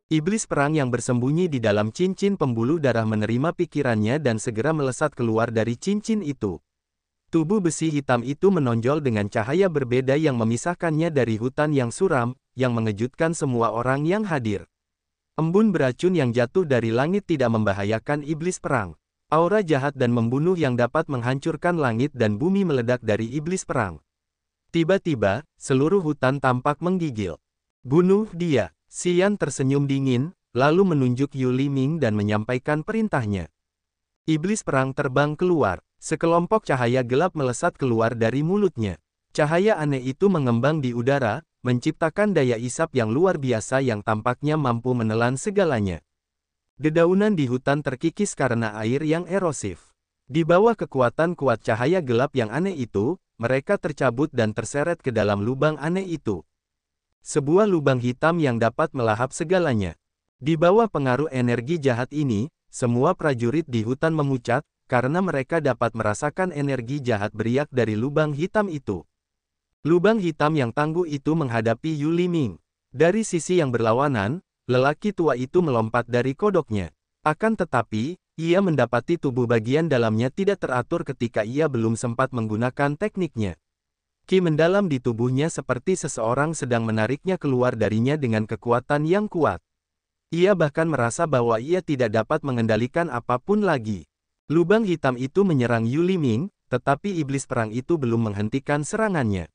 Iblis perang yang bersembunyi di dalam cincin pembuluh darah menerima pikirannya dan segera melesat keluar dari cincin itu. Tubuh besi hitam itu menonjol dengan cahaya berbeda yang memisahkannya dari hutan yang suram, yang mengejutkan semua orang yang hadir. Embun beracun yang jatuh dari langit tidak membahayakan iblis perang. Aura jahat dan membunuh yang dapat menghancurkan langit dan bumi meledak dari iblis perang. Tiba-tiba, seluruh hutan tampak menggigil. Bunuh dia. Xian tersenyum dingin, lalu menunjuk Yu Liming dan menyampaikan perintahnya. Iblis perang terbang keluar. Sekelompok cahaya gelap melesat keluar dari mulutnya. Cahaya aneh itu mengembang di udara, menciptakan daya isap yang luar biasa yang tampaknya mampu menelan segalanya. Dedaunan di hutan terkikis karena air yang erosif. Di bawah kekuatan kuat cahaya gelap yang aneh itu, mereka tercabut dan terseret ke dalam lubang aneh itu. Sebuah lubang hitam yang dapat melahap segalanya. Di bawah pengaruh energi jahat ini, semua prajurit di hutan memucat, karena mereka dapat merasakan energi jahat beriak dari lubang hitam itu. Lubang hitam yang tangguh itu menghadapi Yu Liming. Dari sisi yang berlawanan, lelaki tua itu melompat dari kodoknya. Akan tetapi, ia mendapati tubuh bagian dalamnya tidak teratur ketika ia belum sempat menggunakan tekniknya. Ki mendalam di tubuhnya seperti seseorang sedang menariknya keluar darinya dengan kekuatan yang kuat. Ia bahkan merasa bahwa ia tidak dapat mengendalikan apapun lagi. Lubang hitam itu menyerang Yu Liming, tetapi iblis perang itu belum menghentikan serangannya.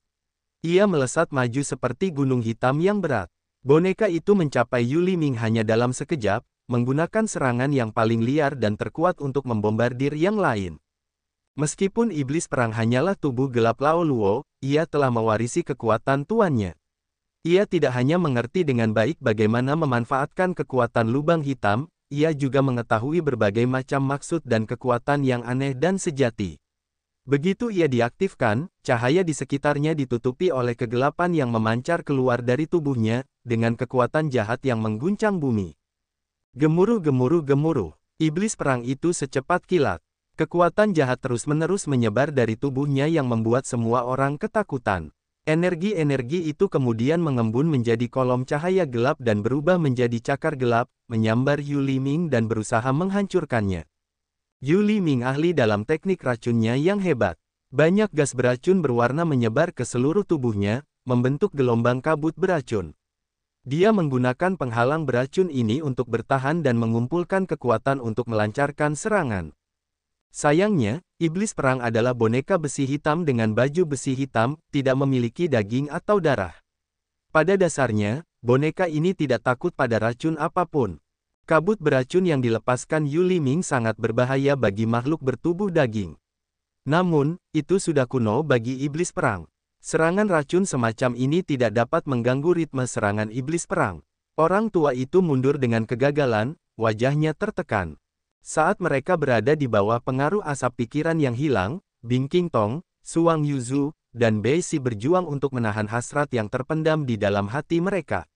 Ia melesat maju seperti gunung hitam yang berat. Boneka itu mencapai Yu Liming hanya dalam sekejap, menggunakan serangan yang paling liar dan terkuat untuk membombardir yang lain. Meskipun iblis perang hanyalah tubuh gelap Lao Luo, ia telah mewarisi kekuatan tuannya. Ia tidak hanya mengerti dengan baik bagaimana memanfaatkan kekuatan lubang hitam, ia juga mengetahui berbagai macam maksud dan kekuatan yang aneh dan sejati. Begitu ia diaktifkan, cahaya di sekitarnya ditutupi oleh kegelapan yang memancar keluar dari tubuhnya, dengan kekuatan jahat yang mengguncang bumi. Gemuruh-gemuruh-gemuruh, iblis perang itu secepat kilat. Kekuatan jahat terus-menerus menyebar dari tubuhnya yang membuat semua orang ketakutan. Energi-energi itu kemudian mengembun menjadi kolom cahaya gelap dan berubah menjadi cakar gelap, menyambar Yu Liming dan berusaha menghancurkannya. Yu Liming ahli dalam teknik racunnya yang hebat. Banyak gas beracun berwarna menyebar ke seluruh tubuhnya, membentuk gelombang kabut beracun. Dia menggunakan penghalang beracun ini untuk bertahan dan mengumpulkan kekuatan untuk melancarkan serangan. Sayangnya, iblis perang adalah boneka besi hitam dengan baju besi hitam, tidak memiliki daging atau darah. Pada dasarnya, boneka ini tidak takut pada racun apapun. Kabut beracun yang dilepaskan Yu Liming sangat berbahaya bagi makhluk bertubuh daging. Namun, itu sudah kuno bagi iblis perang. Serangan racun semacam ini tidak dapat mengganggu ritme serangan iblis perang. Orang tua itu mundur dengan kegagalan, wajahnya tertekan. Saat mereka berada di bawah pengaruh asap pikiran yang hilang, Bing Qingtong, Suang Yuzu, dan Bei Si berjuang untuk menahan hasrat yang terpendam di dalam hati mereka.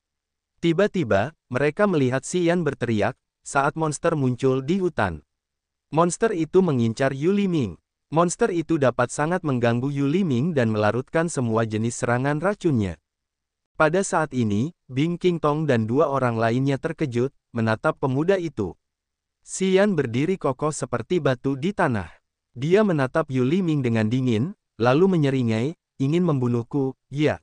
Tiba-tiba, mereka melihat Xian berteriak, saat monster muncul di hutan. Monster itu mengincar Yu Liming. Monster itu dapat sangat mengganggu Yu Liming dan melarutkan semua jenis serangan racunnya. Pada saat ini, Bing Qingtong dan dua orang lainnya terkejut, menatap pemuda itu. Xian berdiri kokoh seperti batu di tanah. Dia menatap Yu Liming dengan dingin, lalu menyeringai, ingin membunuhku, ya.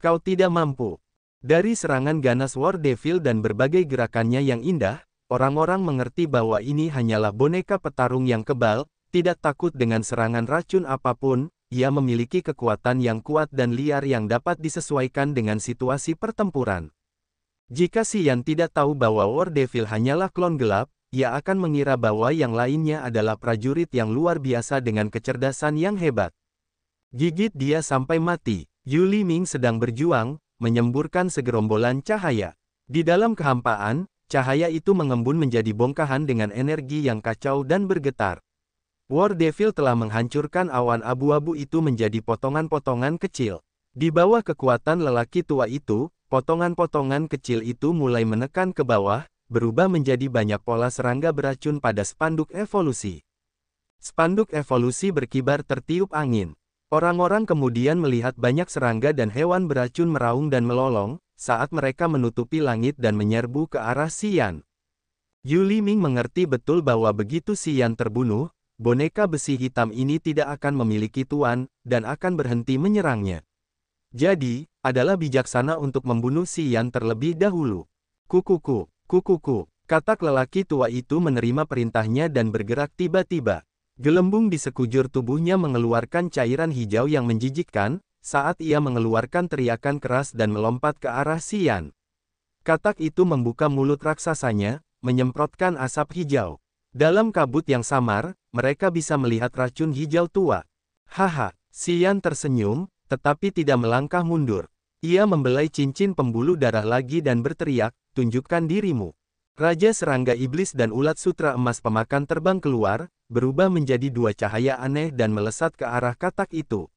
Kau tidak mampu. Dari serangan ganas War Devil dan berbagai gerakannya yang indah, orang-orang mengerti bahwa ini hanyalah boneka petarung yang kebal, tidak takut dengan serangan racun apapun, ia memiliki kekuatan yang kuat dan liar yang dapat disesuaikan dengan situasi pertempuran. Jika Xian tidak tahu bahwa War Devil hanyalah klon gelap, ia akan mengira bahwa yang lainnya adalah prajurit yang luar biasa dengan kecerdasan yang hebat. Gigit dia sampai mati. Yu Liming sedang berjuang, menyemburkan segerombolan cahaya. Di dalam kehampaan, cahaya itu mengembun menjadi bongkahan dengan energi yang kacau dan bergetar. War Devil telah menghancurkan awan abu-abu itu menjadi potongan-potongan kecil. Di bawah kekuatan lelaki tua itu, potongan-potongan kecil itu mulai menekan ke bawah, berubah menjadi banyak pola serangga beracun pada spanduk evolusi. Spanduk evolusi berkibar tertiup angin. Orang-orang kemudian melihat banyak serangga dan hewan beracun meraung dan melolong, saat mereka menutupi langit dan menyerbu ke arah Xian. Yu Liming mengerti betul bahwa begitu Xian terbunuh, boneka besi hitam ini tidak akan memiliki tuan, dan akan berhenti menyerangnya. Jadi, adalah bijaksana untuk membunuh Xian terlebih dahulu. Kukuku, kukuku, katak lelaki tua itu menerima perintahnya dan bergerak tiba-tiba. Gelembung di sekujur tubuhnya mengeluarkan cairan hijau yang menjijikkan, saat ia mengeluarkan teriakan keras dan melompat ke arah Xian. Katak itu membuka mulut raksasanya, menyemprotkan asap hijau. Dalam kabut yang samar, mereka bisa melihat racun hijau tua. Haha, Xian tersenyum, tetapi tidak melangkah mundur. Ia membelai cincin pembuluh darah lagi dan berteriak, tunjukkan dirimu. Raja Serangga Iblis dan Ulat Sutra Emas Pemakan terbang keluar, berubah menjadi dua cahaya aneh dan melesat ke arah katak itu.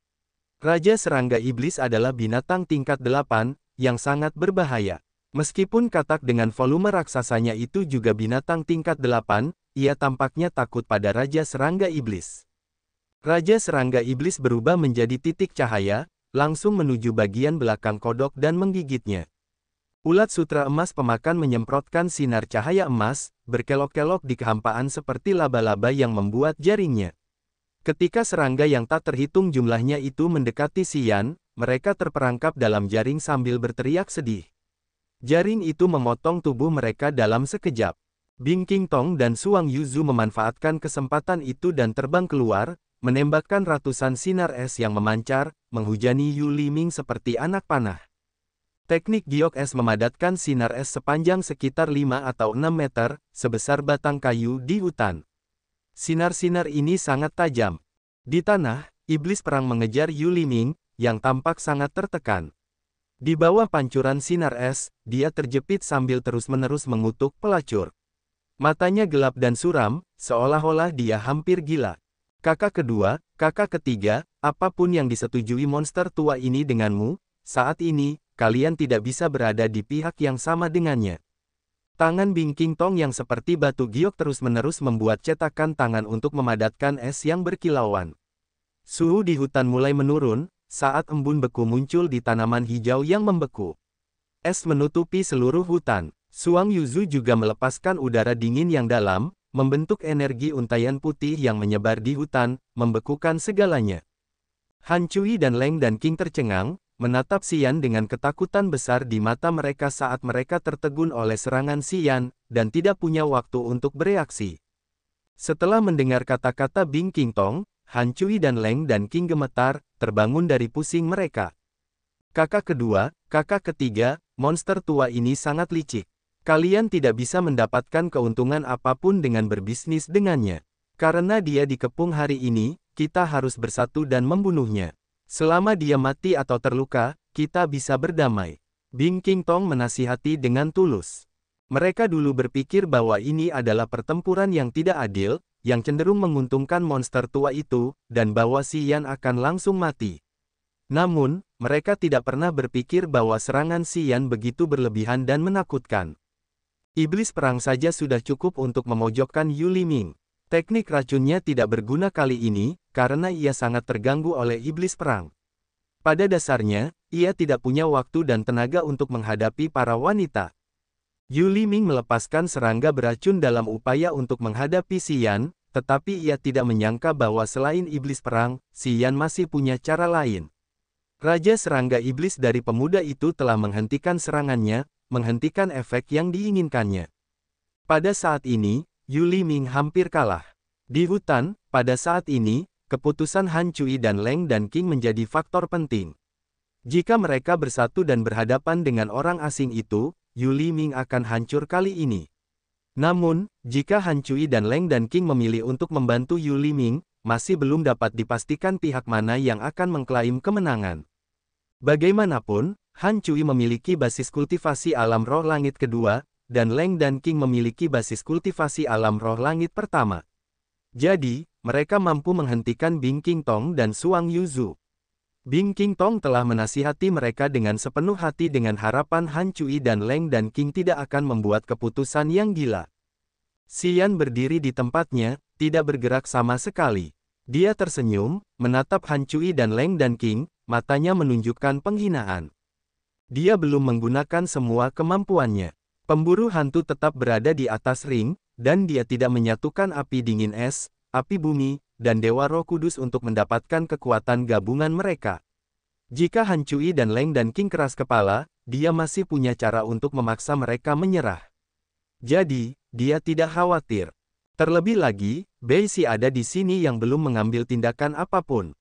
Raja Serangga Iblis adalah binatang tingkat 8, yang sangat berbahaya. Meskipun katak dengan volume raksasanya itu juga binatang tingkat 8, ia tampaknya takut pada Raja Serangga Iblis. Raja Serangga Iblis berubah menjadi titik cahaya, langsung menuju bagian belakang kodok dan menggigitnya. Ulat Sutra Emas Pemakan menyemprotkan sinar cahaya emas, berkelok-kelok di kehampaan seperti laba-laba yang membuat jaringnya. Ketika serangga yang tak terhitung jumlahnya itu mendekati Xian, mereka terperangkap dalam jaring sambil berteriak sedih. Jaring itu memotong tubuh mereka dalam sekejap. Bing Qingtong dan Suang Yuzu memanfaatkan kesempatan itu dan terbang keluar, menembakkan ratusan sinar es yang memancar, menghujani Yu Liming seperti anak panah. Teknik giok es memadatkan sinar es sepanjang sekitar 5 atau 6 meter, sebesar batang kayu di hutan. Sinar-sinar ini sangat tajam. Di tanah, iblis perang mengejar Yu Liming, yang tampak sangat tertekan. Di bawah pancuran sinar es, dia terjepit sambil terus-menerus mengutuk pelacur. Matanya gelap dan suram, seolah-olah dia hampir gila. Kakak kedua, kakak ketiga, apapun yang disetujui monster tua ini denganmu, saat ini, kalian tidak bisa berada di pihak yang sama dengannya. Tangan Bing Qingtong yang seperti batu giok terus-menerus membuat cetakan tangan untuk memadatkan es yang berkilauan. Suhu di hutan mulai menurun, saat embun beku muncul di tanaman hijau yang membeku. Es menutupi seluruh hutan. Suang Yuzu juga melepaskan udara dingin yang dalam, membentuk energi untaian putih yang menyebar di hutan, membekukan segalanya. Han Cui dan Leng dan King tercengang, menatap Xian dengan ketakutan besar di mata mereka saat mereka tertegun oleh serangan Xian, dan tidak punya waktu untuk bereaksi. Setelah mendengar kata-kata Bing Qingtong, Han Cui dan Leng dan King gemetar, terbangun dari pusing mereka. Kakak kedua, kakak ketiga, monster tua ini sangat licik. Kalian tidak bisa mendapatkan keuntungan apapun dengan berbisnis dengannya. Karena dia dikepung hari ini, kita harus bersatu dan membunuhnya. Selama dia mati atau terluka, kita bisa berdamai. Bing Qingtong menasihati dengan tulus. Mereka dulu berpikir bahwa ini adalah pertempuran yang tidak adil, yang cenderung menguntungkan monster tua itu, dan bahwa Xian akan langsung mati. Namun, mereka tidak pernah berpikir bahwa serangan Xian begitu berlebihan dan menakutkan. Iblis perang saja sudah cukup untuk memojokkan Yu Liming. Teknik racunnya tidak berguna kali ini, karena ia sangat terganggu oleh iblis perang. Pada dasarnya, ia tidak punya waktu dan tenaga untuk menghadapi para wanita. Yu Liming melepaskan serangga beracun dalam upaya untuk menghadapi Xian, tetapi ia tidak menyangka bahwa selain iblis perang, Xian masih punya cara lain. Raja Serangga Iblis dari pemuda itu telah menghentikan serangannya, menghentikan efek yang diinginkannya. Pada saat ini, Yu Liming hampir kalah. Di hutan, pada saat ini, keputusan Han Cui dan Leng dan King menjadi faktor penting. Jika mereka bersatu dan berhadapan dengan orang asing itu, Yu Liming akan hancur kali ini. Namun, jika Han Cui dan Leng dan King memilih untuk membantu Yu Liming, masih belum dapat dipastikan pihak mana yang akan mengklaim kemenangan. Bagaimanapun, Han Cui memiliki basis kultivasi alam roh langit kedua, dan Leng dan King memiliki basis kultivasi alam roh langit pertama. Jadi, mereka mampu menghentikan Bing Qingtong dan Suang Yuzu. Bing Qingtong telah menasihati mereka dengan sepenuh hati dengan harapan Han Cui dan Leng dan King tidak akan membuat keputusan yang gila. Xian berdiri di tempatnya, tidak bergerak sama sekali. Dia tersenyum, menatap Han Cui dan Leng dan King, matanya menunjukkan penghinaan. Dia belum menggunakan semua kemampuannya. Pemburu hantu tetap berada di atas ring, dan dia tidak menyatukan api dingin es, api bumi, dan Dewa Roh Kudus untuk mendapatkan kekuatan gabungan mereka. Jika Han Cui dan Leng dan King keras kepala, dia masih punya cara untuk memaksa mereka menyerah. Jadi, dia tidak khawatir. Terlebih lagi, Bei Si ada di sini yang belum mengambil tindakan apapun.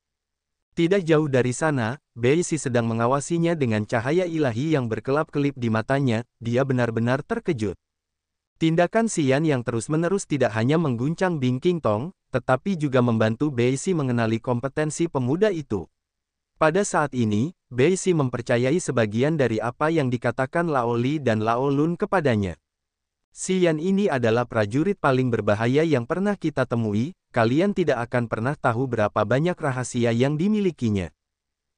Tidak jauh dari sana, Bei Si sedang mengawasinya dengan cahaya ilahi yang berkelap-kelip di matanya, dia benar-benar terkejut. Tindakan Xian yang terus-menerus tidak hanya mengguncang Bing King Tong, tetapi juga membantu Bei Si mengenali kompetensi pemuda itu. Pada saat ini, Bei Si mempercayai sebagian dari apa yang dikatakan Lao Li dan Lao Lun kepadanya. Xian ini adalah prajurit paling berbahaya yang pernah kita temui, kalian tidak akan pernah tahu berapa banyak rahasia yang dimilikinya.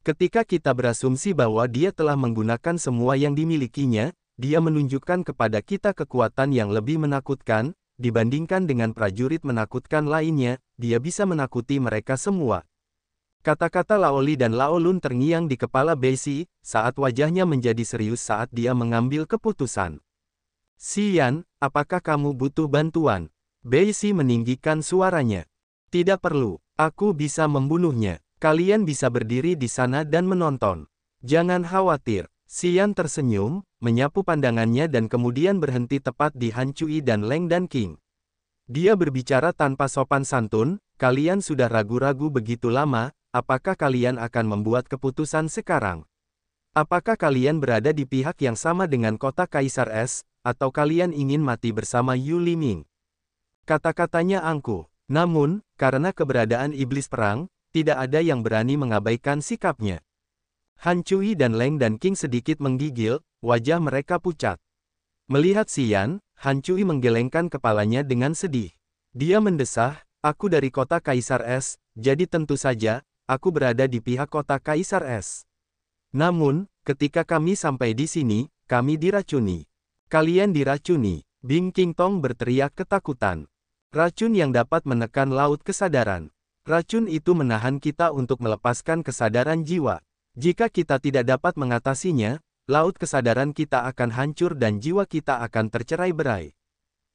Ketika kita berasumsi bahwa dia telah menggunakan semua yang dimilikinya, dia menunjukkan kepada kita kekuatan yang lebih menakutkan, dibandingkan dengan prajurit menakutkan lainnya, dia bisa menakuti mereka semua. Kata-kata Lao Li dan Lao Lun terngiang di kepala Bei Si, saat wajahnya menjadi serius saat dia mengambil keputusan. Xian, apakah kamu butuh bantuan? Bei Si meninggikan suaranya. Tidak perlu, aku bisa membunuhnya. Kalian bisa berdiri di sana dan menonton. Jangan khawatir. Xian tersenyum, menyapu pandangannya dan kemudian berhenti tepat di Han Cui dan Leng dan King. Dia berbicara tanpa sopan santun, kalian sudah ragu-ragu begitu lama, apakah kalian akan membuat keputusan sekarang? Apakah kalian berada di pihak yang sama dengan kota Kaisar Es, atau kalian ingin mati bersama Yu Liming? Kata-katanya angkuh. Namun, karena keberadaan iblis perang, tidak ada yang berani mengabaikan sikapnya. Han Cui dan Leng dan King sedikit menggigil, wajah mereka pucat. Melihat Xian, Han Cui menggelengkan kepalanya dengan sedih. Dia mendesah, aku dari kota Kaisar Es, jadi tentu saja, aku berada di pihak kota Kaisar Es. Namun, ketika kami sampai di sini, kami diracuni. Kalian diracuni. Bing King Tong berteriak ketakutan. Racun yang dapat menekan laut kesadaran. Racun itu menahan kita untuk melepaskan kesadaran jiwa. Jika kita tidak dapat mengatasinya, laut kesadaran kita akan hancur dan jiwa kita akan tercerai-berai.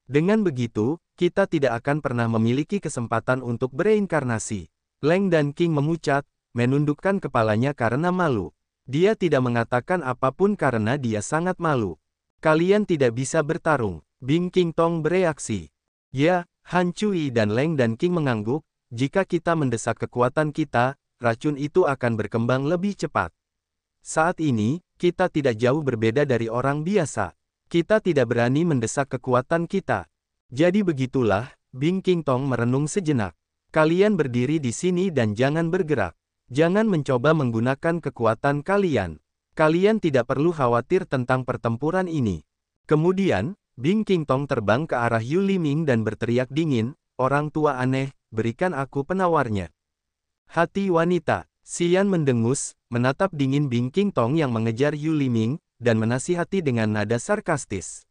Dengan begitu, kita tidak akan pernah memiliki kesempatan untuk bereinkarnasi. Leng dan King memucat, menundukkan kepalanya karena malu. Dia tidak mengatakan apapun karena dia sangat malu. Kalian tidak bisa bertarung. Bing King Tong bereaksi. Ya, Han Cui dan Leng dan King mengangguk, jika kita mendesak kekuatan kita, racun itu akan berkembang lebih cepat. Saat ini, kita tidak jauh berbeda dari orang biasa. Kita tidak berani mendesak kekuatan kita. Jadi begitulah, Bing King Tong merenung sejenak. Kalian berdiri di sini dan jangan bergerak. Jangan mencoba menggunakan kekuatan kalian. Kalian tidak perlu khawatir tentang pertempuran ini. Kemudian, Bing King Tong terbang ke arah Yu Liming dan berteriak dingin, orang tua aneh, berikan aku penawarnya. Hati wanita. Xian mendengus, menatap dingin Bing King Tong yang mengejar Yu Liming, dan menasihati dengan nada sarkastis.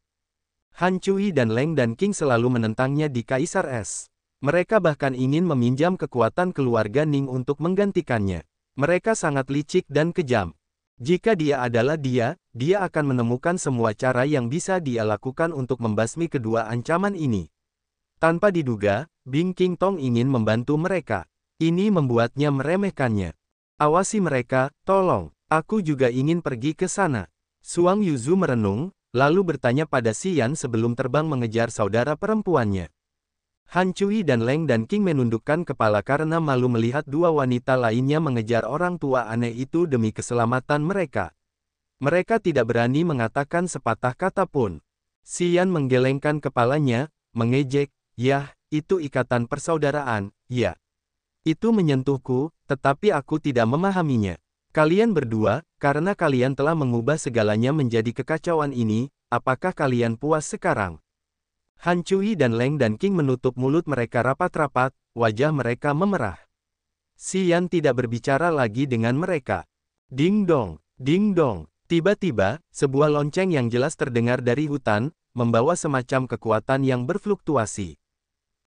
Han Cui dan Leng dan King selalu menentangnya di Kaisar Es. Mereka bahkan ingin meminjam kekuatan keluarga Ning untuk menggantikannya. Mereka sangat licik dan kejam. Jika dia adalah dia akan menemukan semua cara yang bisa dia lakukan untuk membasmi kedua ancaman ini. Tanpa diduga, Bing King Tong ingin membantu mereka. Ini membuatnya meremehkannya. Awasi mereka, tolong. Aku juga ingin pergi ke sana. Suang Yuzu merenung, lalu bertanya pada Xian sebelum terbang mengejar saudara perempuannya. Han Cui dan Leng dan King menundukkan kepala karena malu melihat dua wanita lainnya mengejar orang tua aneh itu demi keselamatan mereka. Mereka tidak berani mengatakan sepatah kata pun. Xian menggelengkan kepalanya, mengejek, yah, itu ikatan persaudaraan, ya. Itu menyentuhku, tetapi aku tidak memahaminya. Kalian berdua, karena kalian telah mengubah segalanya menjadi kekacauan ini, apakah kalian puas sekarang? Han Cui dan Leng dan King menutup mulut mereka rapat-rapat, wajah mereka memerah. Xian tidak berbicara lagi dengan mereka. Ding dong, ding dong. Tiba-tiba, sebuah lonceng yang jelas terdengar dari hutan, membawa semacam kekuatan yang berfluktuasi.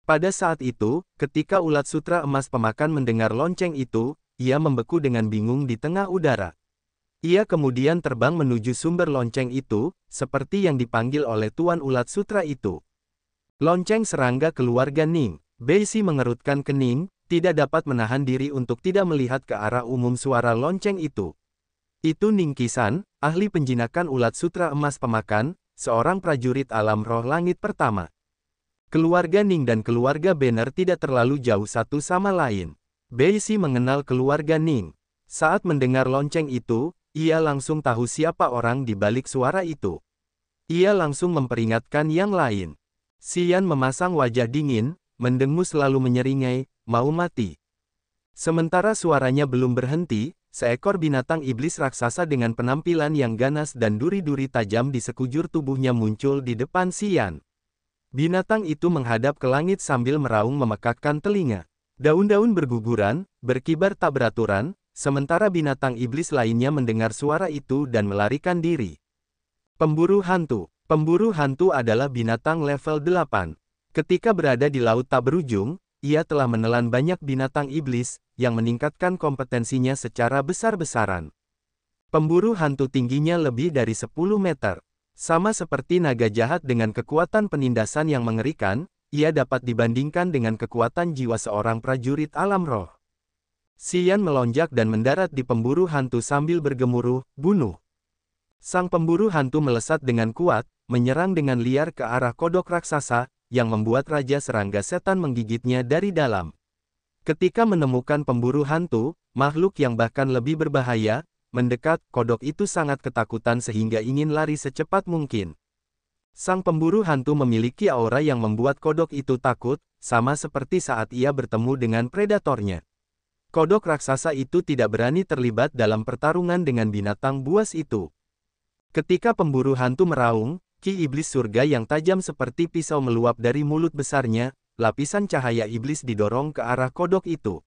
Pada saat itu, ketika ulat sutra emas pemakan mendengar lonceng itu, ia membeku dengan bingung di tengah udara. Ia kemudian terbang menuju sumber lonceng itu, seperti yang dipanggil oleh Tuan Ulat Sutra itu. Lonceng serangga keluarga Ning. Beishi mengerutkan kening, tidak dapat menahan diri untuk tidak melihat ke arah umum suara lonceng itu. Itu Ning Qisan, ahli penjinakan Ulat Sutra Emas Pemakan, seorang prajurit alam roh langit pertama. Keluarga Ning dan keluarga Banner tidak terlalu jauh satu sama lain. Beishi mengenal keluarga Ning. Saat mendengar lonceng itu, ia langsung tahu siapa orang di balik suara itu. Ia langsung memperingatkan yang lain. Xian memasang wajah dingin, mendengus lalu menyeringai, mau mati. Sementara suaranya belum berhenti, seekor binatang iblis raksasa dengan penampilan yang ganas dan duri-duri tajam di sekujur tubuhnya muncul di depan Xian. Binatang itu menghadap ke langit sambil meraung memekakkan telinga. Daun-daun berguguran, berkibar tak beraturan, sementara binatang iblis lainnya mendengar suara itu dan melarikan diri. Pemburu hantu. Pemburu hantu adalah binatang level 8. Ketika berada di laut tak berujung, ia telah menelan banyak binatang iblis, yang meningkatkan kompetensinya secara besar-besaran. Pemburu hantu tingginya lebih dari 10 meter. Sama seperti naga jahat dengan kekuatan penindasan yang mengerikan, ia dapat dibandingkan dengan kekuatan jiwa seorang prajurit alam roh. Xian melonjak dan mendarat di pemburu hantu sambil bergemuruh, bunuh. Sang pemburu hantu melesat dengan kuat, menyerang dengan liar ke arah kodok raksasa, yang membuat Raja Serangga Setan menggigitnya dari dalam. Ketika menemukan pemburu hantu, makhluk yang bahkan lebih berbahaya, mendekat, kodok itu sangat ketakutan sehingga ingin lari secepat mungkin. Sang pemburu hantu memiliki aura yang membuat kodok itu takut, sama seperti saat ia bertemu dengan predatornya. Kodok raksasa itu tidak berani terlibat dalam pertarungan dengan binatang buas itu. Ketika pemburu hantu meraung, ki iblis surga yang tajam seperti pisau meluap dari mulut besarnya, lapisan cahaya iblis didorong ke arah kodok itu.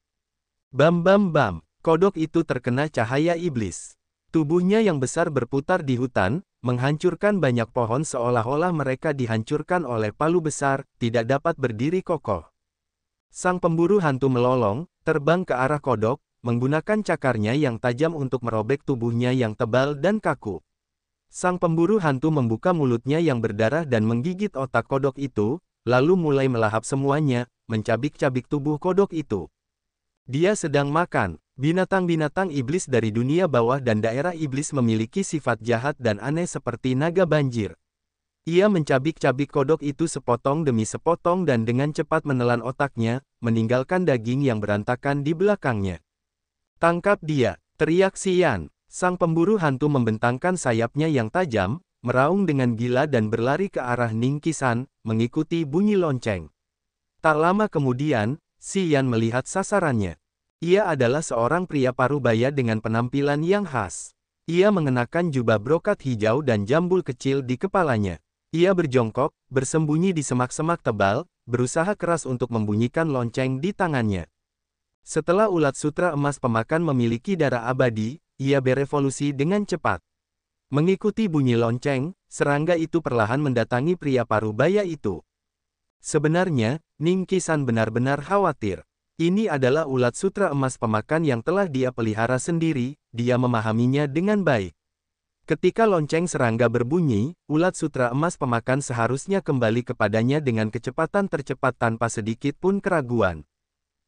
Bam bam bam, kodok itu terkena cahaya iblis. Tubuhnya yang besar berputar di hutan, menghancurkan banyak pohon seolah-olah mereka dihancurkan oleh palu besar, tidak dapat berdiri kokoh. Sang pemburu hantu melolong, terbang ke arah kodok, menggunakan cakarnya yang tajam untuk merobek tubuhnya yang tebal dan kaku. Sang pemburu hantu membuka mulutnya yang berdarah dan menggigit otak kodok itu, lalu mulai melahap semuanya, mencabik-cabik tubuh kodok itu. Dia sedang makan. Binatang-binatang iblis dari dunia bawah dan daerah iblis memiliki sifat jahat dan aneh seperti naga banjir. Ia mencabik-cabik kodok itu sepotong demi sepotong dan dengan cepat menelan otaknya, meninggalkan daging yang berantakan di belakangnya. Tangkap dia, teriak Xian. Sang pemburu hantu membentangkan sayapnya yang tajam, meraung dengan gila dan berlari ke arah Ning Qisan, mengikuti bunyi lonceng. Tak lama kemudian, Xian melihat sasarannya. Ia adalah seorang pria parubaya dengan penampilan yang khas. Ia mengenakan jubah brokat hijau dan jambul kecil di kepalanya. Ia berjongkok, bersembunyi di semak-semak tebal, berusaha keras untuk membunyikan lonceng di tangannya. Setelah ulat sutra emas pemakan memiliki darah abadi, ia berevolusi dengan cepat. Mengikuti bunyi lonceng, serangga itu perlahan mendatangi pria parubaya itu. Sebenarnya, Ning Qisan benar-benar khawatir. Ini adalah ulat sutra emas pemakan yang telah dia pelihara sendiri, dia memahaminya dengan baik. Ketika lonceng serangga berbunyi, ulat sutra emas pemakan seharusnya kembali kepadanya dengan kecepatan tercepat tanpa sedikit pun keraguan.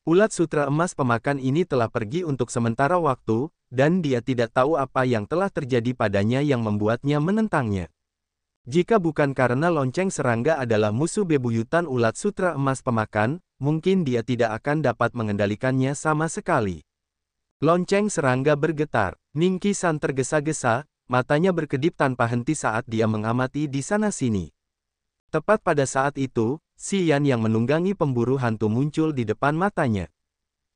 Ulat sutra emas pemakan ini telah pergi untuk sementara waktu, dan dia tidak tahu apa yang telah terjadi padanya yang membuatnya menentangnya. Jika bukan karena lonceng serangga adalah musuh bebuyutan ulat sutra emas pemakan, mungkin dia tidak akan dapat mengendalikannya sama sekali. Lonceng serangga bergetar. Ning Qisan tergesa-gesa, matanya berkedip tanpa henti saat dia mengamati di sana-sini. Tepat pada saat itu, Xian yang menunggangi pemburu hantu muncul di depan matanya.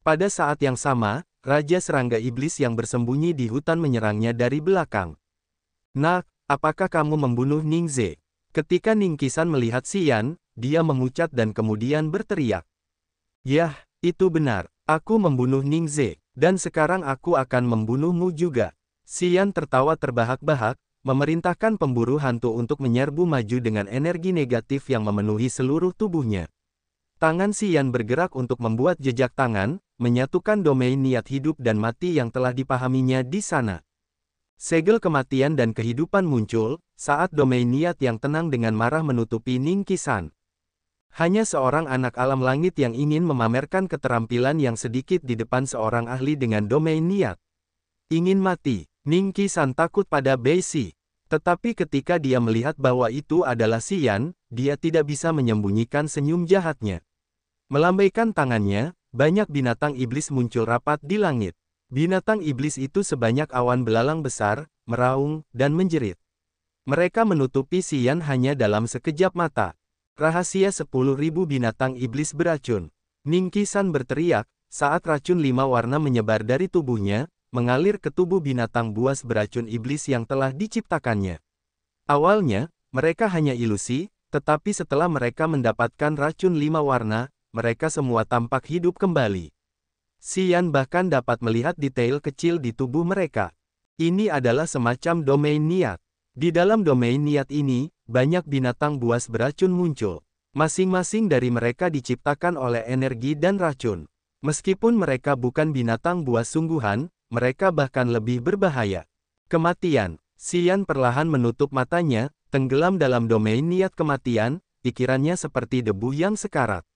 Pada saat yang sama, Raja Serangga Iblis yang bersembunyi di hutan menyerangnya dari belakang. "Nak, apakah kamu membunuh Ning Ze?" Ketika Ning Qisan melihat Xian, dia memucat dan kemudian berteriak. "Yah, itu benar. Aku membunuh Ning Ze, dan sekarang aku akan membunuhmu juga." Xian tertawa terbahak-bahak, memerintahkan pemburu hantu untuk menyerbu maju dengan energi negatif yang memenuhi seluruh tubuhnya. Tangan Xian bergerak untuk membuat jejak tangan, menyatukan domain niat hidup dan mati yang telah dipahaminya di sana. Segel kematian dan kehidupan muncul, saat domain niat yang tenang dengan marah menutupi Ning Qisan. Hanya seorang anak alam langit yang ingin memamerkan keterampilan yang sedikit di depan seorang ahli dengan domain niat. Ingin mati, Ning Qisan takut pada Bei Si. Tetapi ketika dia melihat bahwa itu adalah Xian, dia tidak bisa menyembunyikan senyum jahatnya. Melambaikan tangannya, banyak binatang iblis muncul rapat di langit. Binatang iblis itu sebanyak awan belalang besar, meraung, dan menjerit. Mereka menutupi Xian hanya dalam sekejap mata. Rahasia 10.000 binatang iblis beracun. Ning Qisan berteriak, saat racun 5 warna menyebar dari tubuhnya, mengalir ke tubuh binatang buas beracun iblis yang telah diciptakannya. Awalnya, mereka hanya ilusi, tetapi setelah mereka mendapatkan racun 5 warna, mereka semua tampak hidup kembali. Xian bahkan dapat melihat detail kecil di tubuh mereka. Ini adalah semacam domain niat. Di dalam domain niat ini, banyak binatang buas beracun muncul. Masing-masing dari mereka diciptakan oleh energi dan racun. Meskipun mereka bukan binatang buas sungguhan, mereka bahkan lebih berbahaya. Kematian. Xian perlahan menutup matanya, tenggelam dalam domain niat kematian, pikirannya seperti debu yang sekarat.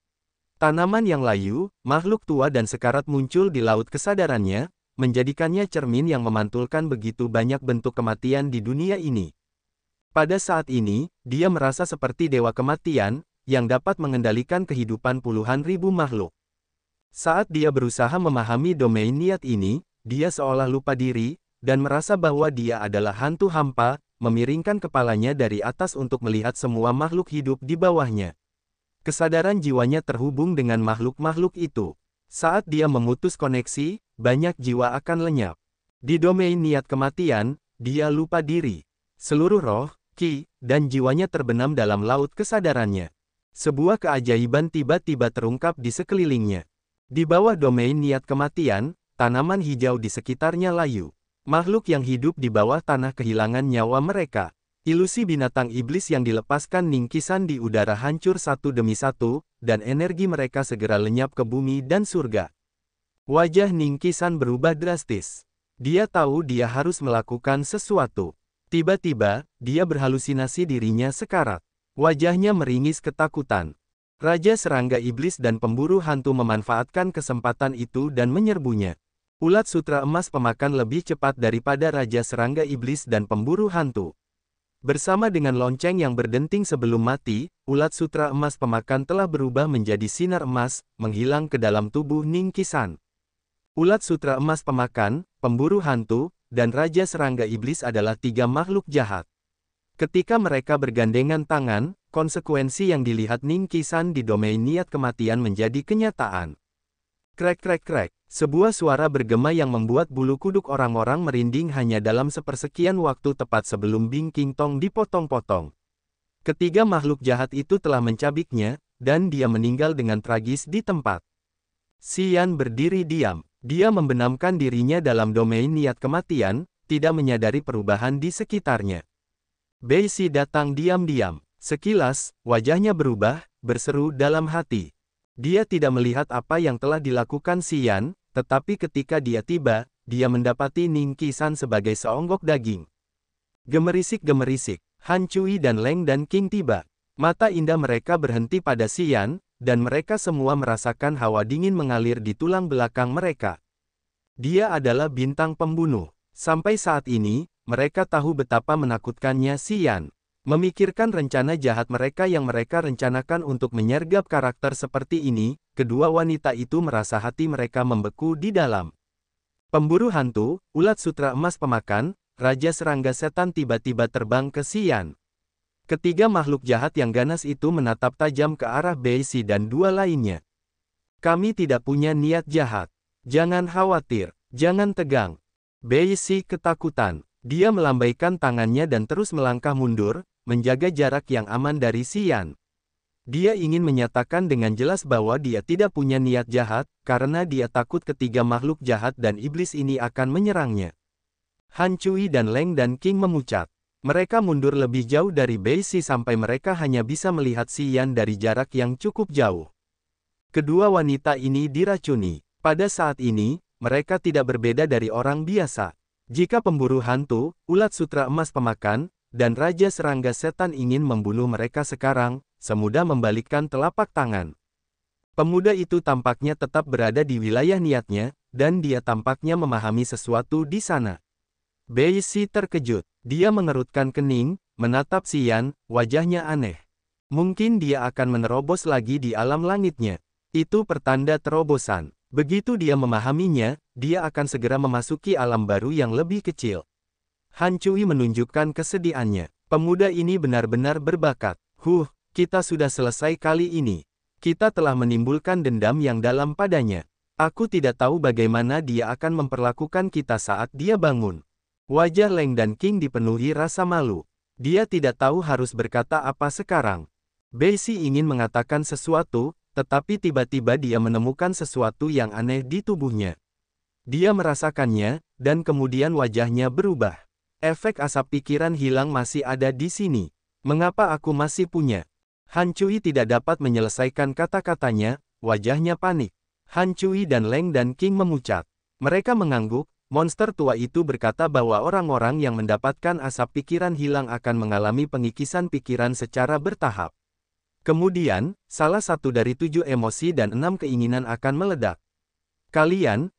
Tanaman yang layu, makhluk tua dan sekarat muncul di laut kesadarannya, menjadikannya cermin yang memantulkan begitu banyak bentuk kematian di dunia ini. Pada saat ini, dia merasa seperti dewa kematian, yang dapat mengendalikan kehidupan puluhan ribu makhluk. Saat dia berusaha memahami domain niat ini, dia seolah lupa diri, dan merasa bahwa dia adalah hantu hampa, memiringkan kepalanya dari atas untuk melihat semua makhluk hidup di bawahnya. Kesadaran jiwanya terhubung dengan makhluk-makhluk itu. Saat dia memutus koneksi, banyak jiwa akan lenyap. Di domain niat kematian, dia lupa diri. Seluruh roh, ki, dan jiwanya terbenam dalam laut kesadarannya. Sebuah keajaiban tiba-tiba terungkap di sekelilingnya. Di bawah domain niat kematian, tanaman hijau di sekitarnya layu. Makhluk yang hidup di bawah tanah kehilangan nyawa mereka. Ilusi binatang iblis yang dilepaskan Ning Qisan di udara hancur satu demi satu, dan energi mereka segera lenyap ke bumi dan surga. Wajah Ning Qisan berubah drastis. Dia tahu dia harus melakukan sesuatu. Tiba-tiba, dia berhalusinasi dirinya sekarat. Wajahnya meringis ketakutan. Raja serangga iblis dan pemburu hantu memanfaatkan kesempatan itu dan menyerbunya. Ulat sutra emas pemakan lebih cepat daripada Raja serangga iblis dan pemburu hantu. Bersama dengan lonceng yang berdenting sebelum mati, ulat sutra emas pemakan telah berubah menjadi sinar emas, menghilang ke dalam tubuh Ning Qisan. Ulat sutra emas pemakan, pemburu hantu, dan Raja serangga iblis adalah 3 makhluk jahat. Ketika mereka bergandengan tangan, konsekuensi yang dilihat Ning Qisan di domain niat kematian menjadi kenyataan. Krek krek krek, sebuah suara bergema yang membuat bulu kuduk orang-orang merinding hanya dalam sepersekian waktu tepat sebelum Bing King Tong dipotong-potong. Ketiga makhluk jahat itu telah mencabiknya, dan dia meninggal dengan tragis di tempat. Xian berdiri diam. Dia membenamkan dirinya dalam domain niat kematian, tidak menyadari perubahan di sekitarnya. Bei Si datang diam-diam. Sekilas, wajahnya berubah, berseru dalam hati. Dia tidak melihat apa yang telah dilakukan Xian, tetapi ketika dia tiba, dia mendapati Ning Qisan sebagai seonggok daging. Gemerisik-gemerisik, Han Cui dan Leng dan King tiba. Mata indah mereka berhenti pada Xian, dan mereka semua merasakan hawa dingin mengalir di tulang belakang mereka. Dia adalah bintang pembunuh. Sampai saat ini, mereka tahu betapa menakutkannya Xian. Memikirkan rencana jahat mereka yang mereka rencanakan untuk menyergap karakter seperti ini, kedua wanita itu merasa hati mereka membeku di dalam. Pemburu hantu, ulat sutra emas pemakan, Raja serangga setan tiba-tiba terbang ke Xian. Ketiga makhluk jahat yang ganas itu menatap tajam ke arah Bei Si dan 2 lainnya. Kami tidak punya niat jahat. Jangan khawatir, jangan tegang. Bei Si ketakutan. Dia melambaikan tangannya dan terus melangkah mundur, menjaga jarak yang aman dari Xian. Dia ingin menyatakan dengan jelas bahwa dia tidak punya niat jahat, karena dia takut ketiga makhluk jahat dan iblis ini akan menyerangnya. Han Cui dan Leng dan King memucat. Mereka mundur lebih jauh dari Bei Si sampai mereka hanya bisa melihat Xian dari jarak yang cukup jauh. Kedua wanita ini diracuni. Pada saat ini, mereka tidak berbeda dari orang biasa. Jika pemburu hantu, ulat sutra emas pemakan, dan Raja Serangga Setan ingin membunuh mereka sekarang, semudah membalikkan telapak tangan. Pemuda itu tampaknya tetap berada di wilayah niatnya, dan dia tampaknya memahami sesuatu di sana. Bei Si terkejut. Dia mengerutkan kening, menatap Xian, wajahnya aneh. Mungkin dia akan menerobos lagi di alam langitnya. Itu pertanda terobosan. Begitu dia memahaminya, dia akan segera memasuki alam baru yang lebih kecil. Han Cui menunjukkan kesedihannya. Pemuda ini benar-benar berbakat. Kita sudah selesai kali ini. Kita telah menimbulkan dendam yang dalam padanya. Aku tidak tahu bagaimana dia akan memperlakukan kita saat dia bangun. Wajah Leng dan King dipenuhi rasa malu. Dia tidak tahu harus berkata apa sekarang. Bei Si ingin mengatakan sesuatu, tetapi tiba-tiba dia menemukan sesuatu yang aneh di tubuhnya. Dia merasakannya, dan kemudian wajahnya berubah. Efek asap pikiran hilang masih ada di sini. Mengapa aku masih punya? Han Cui tidak dapat menyelesaikan kata-katanya, wajahnya panik. Han Cui dan Leng dan King memucat. Mereka mengangguk. Monster tua itu berkata bahwa orang-orang yang mendapatkan asap pikiran hilang akan mengalami pengikisan pikiran secara bertahap. Kemudian, salah satu dari 7 emosi dan 6 keinginan akan meledak.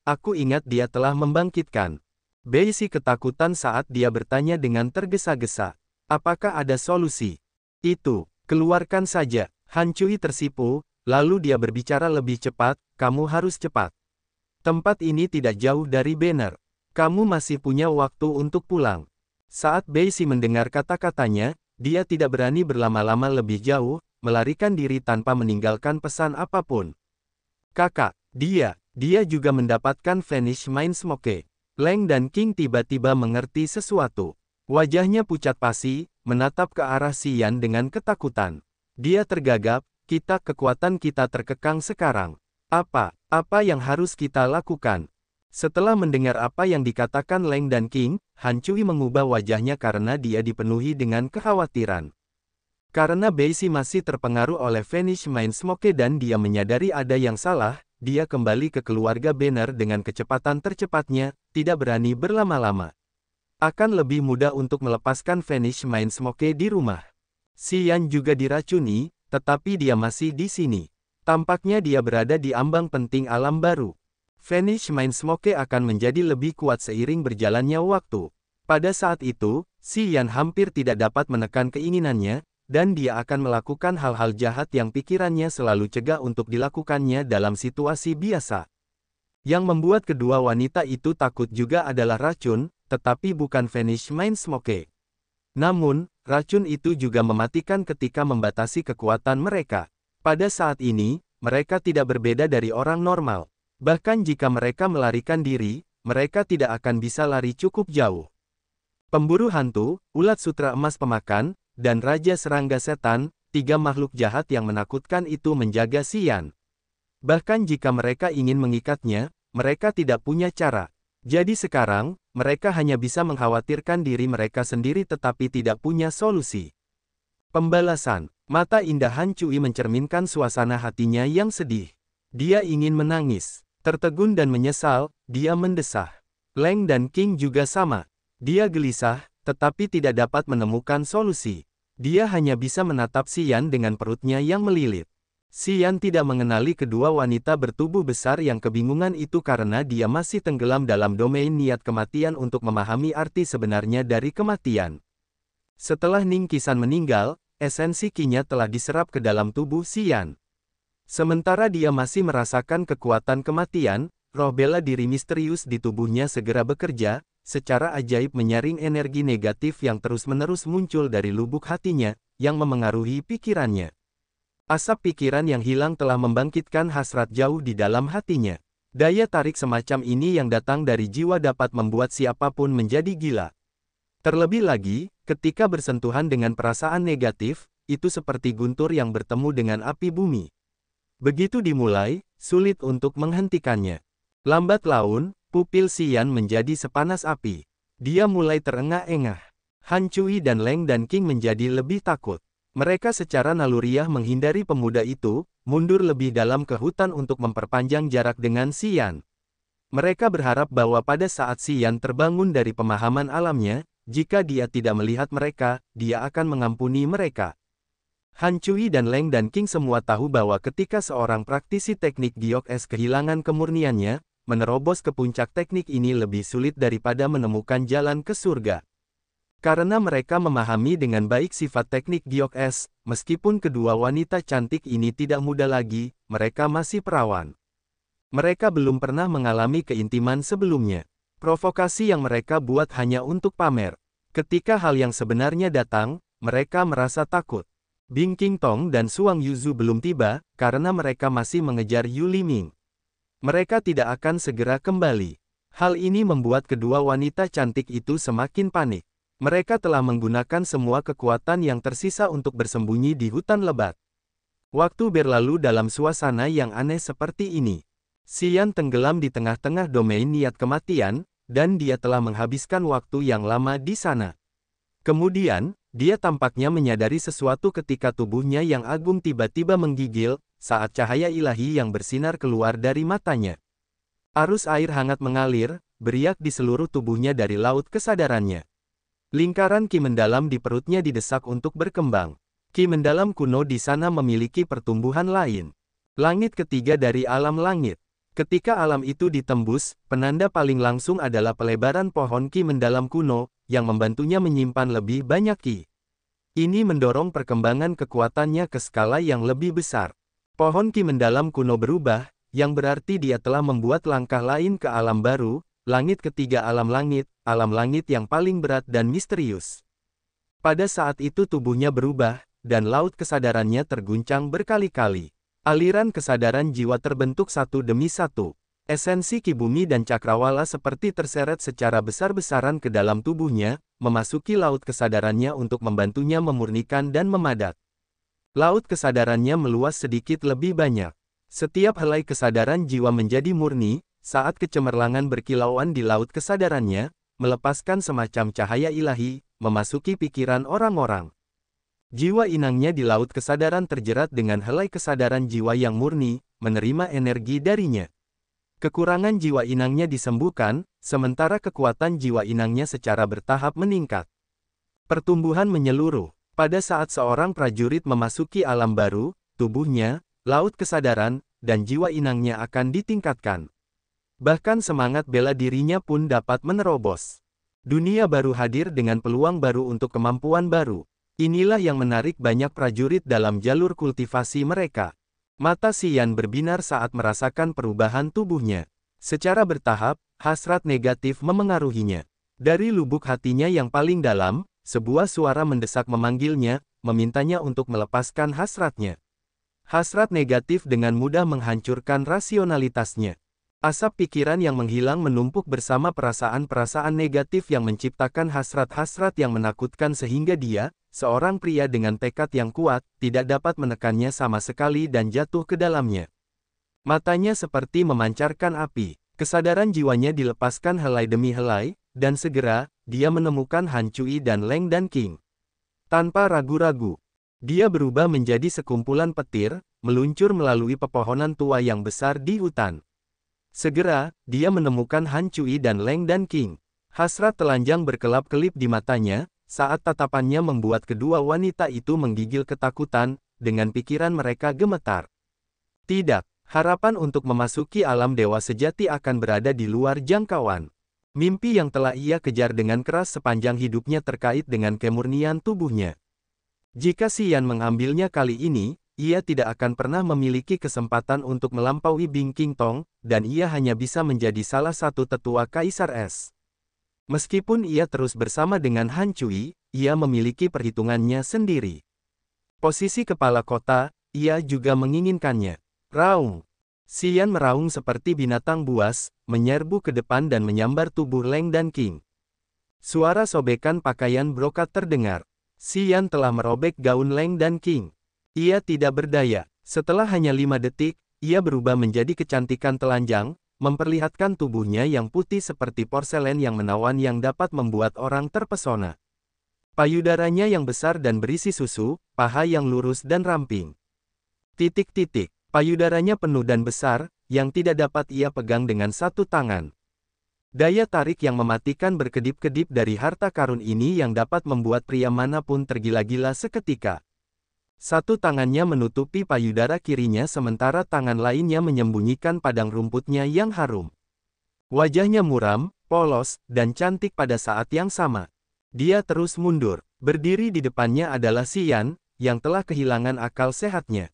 Aku ingat dia telah membangkitkan. Bei Si ketakutan saat dia bertanya dengan tergesa-gesa. Apakah ada solusi? Keluarkan saja. Han Cui tersipu, lalu dia berbicara lebih cepat, kamu harus cepat. Tempat ini tidak jauh dari Banner. Kamu masih punya waktu untuk pulang. Saat Bei Si mendengar kata-katanya, dia tidak berani berlama-lama lebih jauh, melarikan diri tanpa meninggalkan pesan apapun. Kakak, dia juga mendapatkan Vanish Mind Smoke. Leng dan King tiba-tiba mengerti sesuatu. Wajahnya pucat pasi, menatap ke arah Xian dengan ketakutan. Dia tergagap, kekuatan kita terkekang sekarang. Apa yang harus kita lakukan? Setelah mendengar apa yang dikatakan Leng dan King, Han Cui mengubah wajahnya karena dia dipenuhi dengan kekhawatiran. Karena Bei Si masih terpengaruh oleh Vanish Mind Smoke dan dia menyadari ada yang salah, dia kembali ke keluarga Banner dengan kecepatan tercepatnya, tidak berani berlama-lama. Akan lebih mudah untuk melepaskan Vanish Mind Smoke di rumah. Xian juga diracuni, tetapi dia masih di sini. Tampaknya dia berada di ambang penting alam baru. Vanish Mind Smoke akan menjadi lebih kuat seiring berjalannya waktu. Pada saat itu, Xian hampir tidak dapat menekan keinginannya, dan dia akan melakukan hal-hal jahat yang pikirannya selalu cegah untuk dilakukannya dalam situasi biasa. Yang membuat kedua wanita itu takut juga adalah racun, tetapi bukan Vanish Mind Smoke. Namun, racun itu juga mematikan ketika membatasi kekuatan mereka. Pada saat ini, mereka tidak berbeda dari orang normal. Bahkan jika mereka melarikan diri, mereka tidak akan bisa lari cukup jauh. Pemburu hantu, ulat sutra emas pemakan, dan Raja Serangga Setan, 3 makhluk jahat yang menakutkan itu menjaga Xian. Bahkan jika mereka ingin mengikatnya, mereka tidak punya cara. Jadi sekarang, mereka hanya bisa mengkhawatirkan diri mereka sendiri tetapi tidak punya solusi. Pembalasan. Mata indah Han Cui mencerminkan suasana hatinya yang sedih. Dia ingin menangis. Tertegun dan menyesal, dia mendesah. Leng dan King juga sama. Dia gelisah, tetapi tidak dapat menemukan solusi. Dia hanya bisa menatap Xian dengan perutnya yang melilit. Xian tidak mengenali kedua wanita bertubuh besar yang kebingungan itu karena dia masih tenggelam dalam domain niat kematian untuk memahami arti sebenarnya dari kematian. Setelah Ning Qisan meninggal, esensi Qi-nya telah diserap ke dalam tubuh Xian. Sementara dia masih merasakan kekuatan kematian, roh bela diri misterius di tubuhnya segera bekerja, secara ajaib menyaring energi negatif yang terus-menerus muncul dari lubuk hatinya, yang memengaruhi pikirannya. Asap pikiran yang hilang telah membangkitkan hasrat jauh di dalam hatinya. Daya tarik semacam ini yang datang dari jiwa dapat membuat siapapun menjadi gila. Terlebih lagi, ketika bersentuhan dengan perasaan negatif, itu seperti guntur yang bertemu dengan api bumi. Begitu dimulai, sulit untuk menghentikannya. Lambat laun, pupil Xian menjadi sepanas api. Dia mulai terengah-engah. Han Cui dan Leng dan King menjadi lebih takut. Mereka secara naluriah menghindari pemuda itu, mundur lebih dalam ke hutan untuk memperpanjang jarak dengan Xian. Mereka berharap bahwa pada saat Xian terbangun dari pemahaman alamnya, jika dia tidak melihat mereka, dia akan mengampuni mereka. Han Cui dan Leng dan King semua tahu bahwa ketika seorang praktisi teknik giok es kehilangan kemurniannya, menerobos ke puncak teknik ini lebih sulit daripada menemukan jalan ke surga. Karena mereka memahami dengan baik sifat teknik giok es, meskipun kedua wanita cantik ini tidak muda lagi, mereka masih perawan. Mereka belum pernah mengalami keintiman sebelumnya. Provokasi yang mereka buat hanya untuk pamer. Ketika hal yang sebenarnya datang, mereka merasa takut. Bing Qingtong dan Suang Yuzu belum tiba, karena mereka masih mengejar Yu Liming. Mereka tidak akan segera kembali. Hal ini membuat kedua wanita cantik itu semakin panik. Mereka telah menggunakan semua kekuatan yang tersisa untuk bersembunyi di hutan lebat. Waktu berlalu dalam suasana yang aneh seperti ini. Xian tenggelam di tengah-tengah domain niat kematian, dan dia telah menghabiskan waktu yang lama di sana. Kemudian, dia tampaknya menyadari sesuatu ketika tubuhnya yang agung tiba-tiba menggigil, saat cahaya ilahi yang bersinar keluar dari matanya. Arus air hangat mengalir, beriak di seluruh tubuhnya dari laut kesadarannya. Lingkaran Qi mendalam di perutnya didesak untuk berkembang. Qi mendalam kuno di sana memiliki pertumbuhan lain. Langit ketiga dari alam langit. Ketika alam itu ditembus, penanda paling langsung adalah pelebaran pohon Qi mendalam kuno, yang membantunya menyimpan lebih banyak Qi. Ini mendorong perkembangan kekuatannya ke skala yang lebih besar. Pohon Qi mendalam kuno berubah, yang berarti dia telah membuat langkah lain ke alam baru, langit ketiga alam langit yang paling berat dan misterius. Pada saat itu tubuhnya berubah, dan laut kesadarannya terguncang berkali-kali. Aliran kesadaran jiwa terbentuk satu demi satu. Esensi Qi bumi dan cakrawala seperti terseret secara besar-besaran ke dalam tubuhnya, memasuki laut kesadarannya untuk membantunya memurnikan dan memadat. Laut kesadarannya meluas sedikit lebih banyak. Setiap helai kesadaran jiwa menjadi murni, saat kecemerlangan berkilauan di laut kesadarannya, melepaskan semacam cahaya ilahi, memasuki pikiran orang-orang. Jiwa inangnya di laut kesadaran terjerat dengan helai kesadaran jiwa yang murni, menerima energi darinya. Kekurangan jiwa inangnya disembuhkan, sementara kekuatan jiwa inangnya secara bertahap meningkat. Pertumbuhan menyeluruh. Pada saat seorang prajurit memasuki alam baru, tubuhnya, laut kesadaran, dan jiwa inangnya akan ditingkatkan. Bahkan semangat bela dirinya pun dapat menerobos. Dunia baru hadir dengan peluang baru untuk kemampuan baru. Inilah yang menarik banyak prajurit dalam jalur kultivasi mereka. Mata Xian berbinar saat merasakan perubahan tubuhnya. Secara bertahap, hasrat negatif memengaruhinya. Dari lubuk hatinya yang paling dalam, sebuah suara mendesak memanggilnya, memintanya untuk melepaskan hasratnya. Hasrat negatif dengan mudah menghancurkan rasionalitasnya. Asap pikiran yang menghilang menumpuk bersama perasaan-perasaan negatif yang menciptakan hasrat-hasrat yang menakutkan sehingga dia, seorang pria dengan tekad yang kuat, tidak dapat menekannya sama sekali dan jatuh ke dalamnya. Matanya seperti memancarkan api. Kesadaran jiwanya dilepaskan helai demi helai, dan segera, dia menemukan Han Cui dan Leng dan King. Tanpa ragu-ragu, dia berubah menjadi sekumpulan petir, meluncur melalui pepohonan tua yang besar di hutan. Segera, dia menemukan Han Cui dan Leng dan King. Hasrat telanjang berkelap-kelip di matanya, saat tatapannya membuat kedua wanita itu menggigil ketakutan, dengan pikiran mereka gemetar. Tidak, harapan untuk memasuki alam dewa sejati akan berada di luar jangkauan. Mimpi yang telah ia kejar dengan keras sepanjang hidupnya terkait dengan kemurnian tubuhnya. Jika Xian mengambilnya kali ini, ia tidak akan pernah memiliki kesempatan untuk melampaui Bing Qingtong, dan ia hanya bisa menjadi salah satu tetua Kaisar Es. Meskipun ia terus bersama dengan Han Cui, ia memiliki perhitungannya sendiri. Posisi kepala kota, ia juga menginginkannya. Raung. Xian meraung seperti binatang buas, menyerbu ke depan dan menyambar tubuh Leng dan King. Suara sobekan pakaian brokat terdengar. Xian telah merobek gaun Leng dan King. Ia tidak berdaya. Setelah hanya 5 detik, ia berubah menjadi kecantikan telanjang, memperlihatkan tubuhnya yang putih seperti porselen yang menawan yang dapat membuat orang terpesona. Payudaranya yang besar dan berisi susu, paha yang lurus dan ramping. Payudaranya penuh dan besar, yang tidak dapat ia pegang dengan satu tangan. Daya tarik yang mematikan berkedip-kedip dari harta karun ini yang dapat membuat pria manapun tergila-gila seketika. Satu tangannya menutupi payudara kirinya sementara tangan lainnya menyembunyikan padang rumputnya yang harum. Wajahnya muram, polos, dan cantik pada saat yang sama. Dia terus mundur. Berdiri di depannya adalah Xian, yang telah kehilangan akal sehatnya.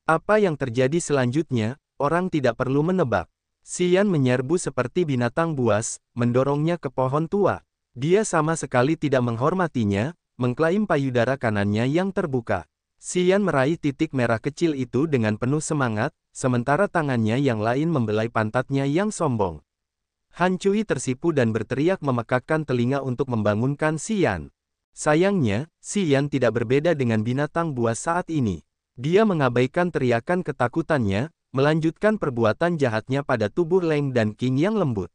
Apa yang terjadi selanjutnya, orang tidak perlu menebak. Xian menyerbu seperti binatang buas, mendorongnya ke pohon tua. Dia sama sekali tidak menghormatinya, mengklaim payudara kanannya yang terbuka. Xian meraih titik merah kecil itu dengan penuh semangat, sementara tangannya yang lain membelai pantatnya yang sombong. Han Cui tersipu dan berteriak memekakkan telinga untuk membangunkan Xian. Sayangnya, Xian tidak berbeda dengan binatang buas saat ini. Dia mengabaikan teriakan ketakutannya, melanjutkan perbuatan jahatnya pada tubuh Leng dan Qing yang lembut.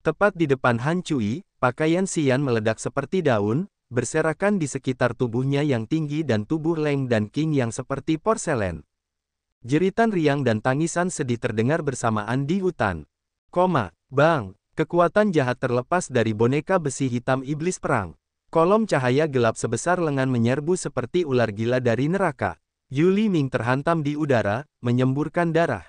Tepat di depan Han Cui, pakaian Xian meledak seperti daun, berserakan di sekitar tubuhnya yang tinggi dan tubuh Leng dan Qing yang seperti porselen. Jeritan riang dan tangisan sedih terdengar bersamaan di hutan. Bang! Kekuatan jahat terlepas dari boneka besi hitam iblis perang. Kolom cahaya gelap sebesar lengan menyerbu seperti ular gila dari neraka. Yu Liming terhantam di udara, menyemburkan darah.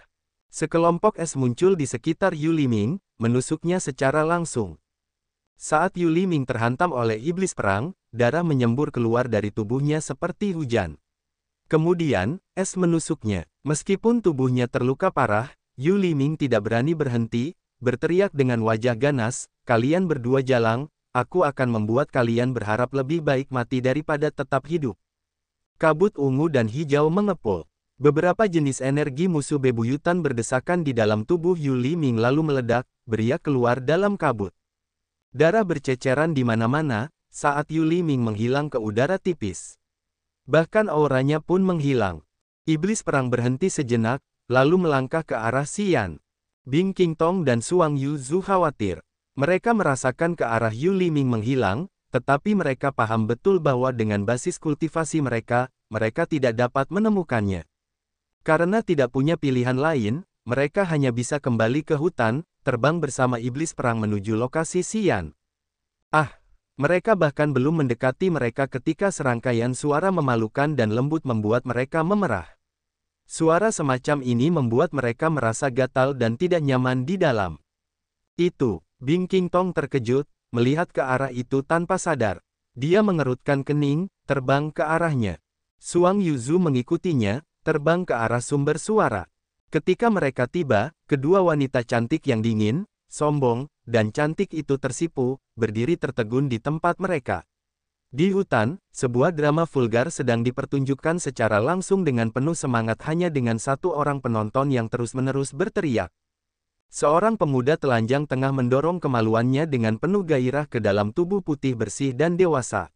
Sekelompok es muncul di sekitar Yu Liming, menusuknya secara langsung. Saat Yu Liming terhantam oleh iblis perang, darah menyembur keluar dari tubuhnya seperti hujan. Kemudian, es menusuknya. Meskipun tubuhnya terluka parah, Yu Liming tidak berani berhenti, berteriak dengan wajah ganas, "Kalian berdua jalang, aku akan membuat kalian berharap lebih baik mati daripada tetap hidup." Kabut ungu dan hijau mengepul. Beberapa jenis energi musuh bebuyutan berdesakan di dalam tubuh Yu Liming lalu meledak, beriak keluar dalam kabut. Darah berceceran di mana-mana, saat Yu Liming menghilang ke udara tipis. Bahkan auranya pun menghilang. Iblis perang berhenti sejenak, lalu melangkah ke arah Xian. Bing Qingtong dan Suang Yuzu khawatir. Mereka merasakan ke arah Yu Liming menghilang, tetapi mereka paham betul bahwa dengan basis kultivasi mereka tidak dapat menemukannya. Karena tidak punya pilihan lain, mereka hanya bisa kembali ke hutan, terbang bersama iblis perang menuju lokasi Xian. Mereka bahkan belum mendekati mereka ketika serangkaian suara memalukan dan lembut membuat mereka memerah. Suara semacam ini membuat mereka merasa gatal dan tidak nyaman di dalam. Bing Qingtong terkejut, melihat ke arah itu tanpa sadar. Dia mengerutkan kening, terbang ke arahnya. Suang Yuzu mengikutinya, terbang ke arah sumber suara. Ketika mereka tiba, kedua wanita cantik yang dingin, sombong, dan cantik itu tersipu, berdiri tertegun di tempat mereka. Di hutan, sebuah drama vulgar sedang dipertunjukkan secara langsung dengan penuh semangat hanya dengan satu orang penonton yang terus-menerus berteriak. Seorang pemuda telanjang tengah mendorong kemaluannya dengan penuh gairah ke dalam tubuh putih bersih dan dewasa.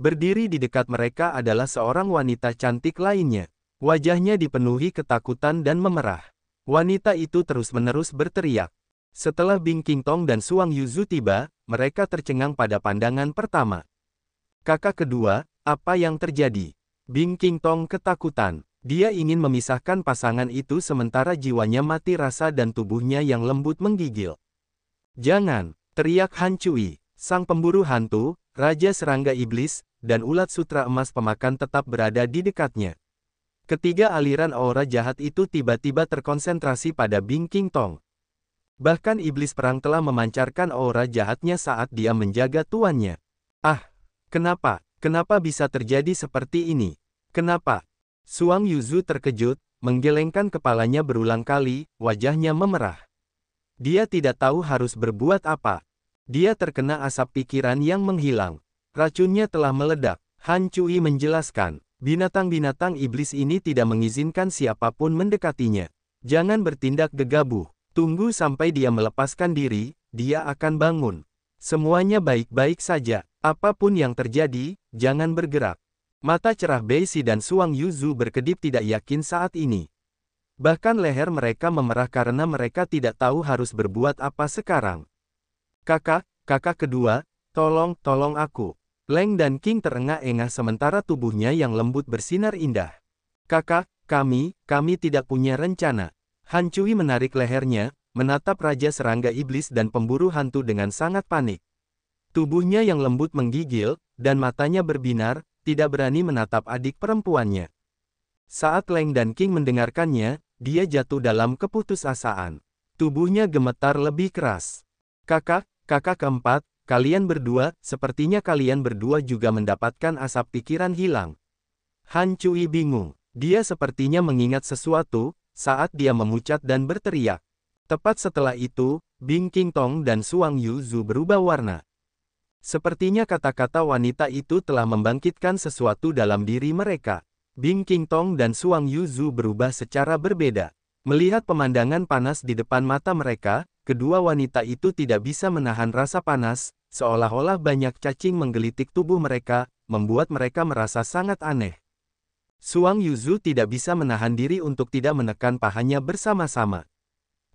Berdiri di dekat mereka adalah seorang wanita cantik lainnya. Wajahnya dipenuhi ketakutan dan memerah. Wanita itu terus-menerus berteriak. Setelah Bing Qingtong dan Suang Yuzu tiba, mereka tercengang pada pandangan pertama. Kakak kedua, apa yang terjadi? Bing Qingtong ketakutan. Dia ingin memisahkan pasangan itu sementara jiwanya mati rasa dan tubuhnya yang lembut menggigil. Jangan, teriak Han Cui. Sang pemburu hantu, Raja Serangga Iblis, dan ulat sutra emas pemakan tetap berada di dekatnya. Ketiga aliran aura jahat itu tiba-tiba terkonsentrasi pada Bing Qingtong. Bahkan iblis perang telah memancarkan aura jahatnya saat dia menjaga tuannya. Kenapa bisa terjadi seperti ini? Kenapa? Suang Yuzu terkejut, menggelengkan kepalanya berulang kali, wajahnya memerah. Dia tidak tahu harus berbuat apa. Dia terkena asap pikiran yang menghilang. Racunnya telah meledak. Han Cui menjelaskan, binatang-binatang iblis ini tidak mengizinkan siapapun mendekatinya. Jangan bertindak gegabah. Tunggu sampai dia melepaskan diri, dia akan bangun. Semuanya baik-baik saja. Apapun yang terjadi, jangan bergerak. Mata cerah Bei Si dan Suang Yuzu berkedip tidak yakin saat ini. Bahkan leher mereka memerah karena mereka tidak tahu harus berbuat apa sekarang. Kakak kedua, tolong aku. Leng dan Qing terengah-engah sementara tubuhnya yang lembut bersinar indah. Kakak, kami tidak punya rencana. Han Cui menarik lehernya, menatap Raja Serangga Iblis dan pemburu hantu dengan sangat panik. Tubuhnya yang lembut menggigil, dan matanya berbinar, tidak berani menatap adik perempuannya. Saat Leng dan King mendengarkannya, dia jatuh dalam keputusasaan. Tubuhnya gemetar lebih keras. Kakak keempat, kalian berdua, sepertinya kalian berdua juga mendapatkan asap pikiran hilang. Han Cui bingung. Dia sepertinya mengingat sesuatu, saat dia memucat dan berteriak. Tepat setelah itu, Bing Qingtong dan Suang Yuzu berubah warna. Sepertinya kata-kata wanita itu telah membangkitkan sesuatu dalam diri mereka. Bing Qingtong dan Suang Yuzu berubah secara berbeda. Melihat pemandangan panas di depan mata mereka, kedua wanita itu tidak bisa menahan rasa panas, seolah-olah banyak cacing menggelitik tubuh mereka, membuat mereka merasa sangat aneh. Suang Yuzu tidak bisa menahan diri untuk tidak menekan pahanya bersama-sama.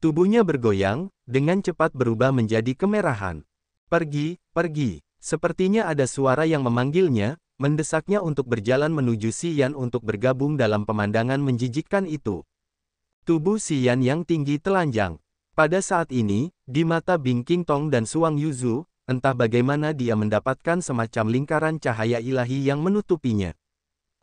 Tubuhnya bergoyang, dengan cepat berubah menjadi kemerahan. Pergi, pergi. Sepertinya ada suara yang memanggilnya, mendesaknya untuk berjalan menuju Xian untuk bergabung dalam pemandangan menjijikkan itu. Tubuh Xian yang tinggi telanjang. Pada saat ini, di mata Bing Qingtong dan Suang Yuzu, entah bagaimana dia mendapatkan semacam lingkaran cahaya ilahi yang menutupinya.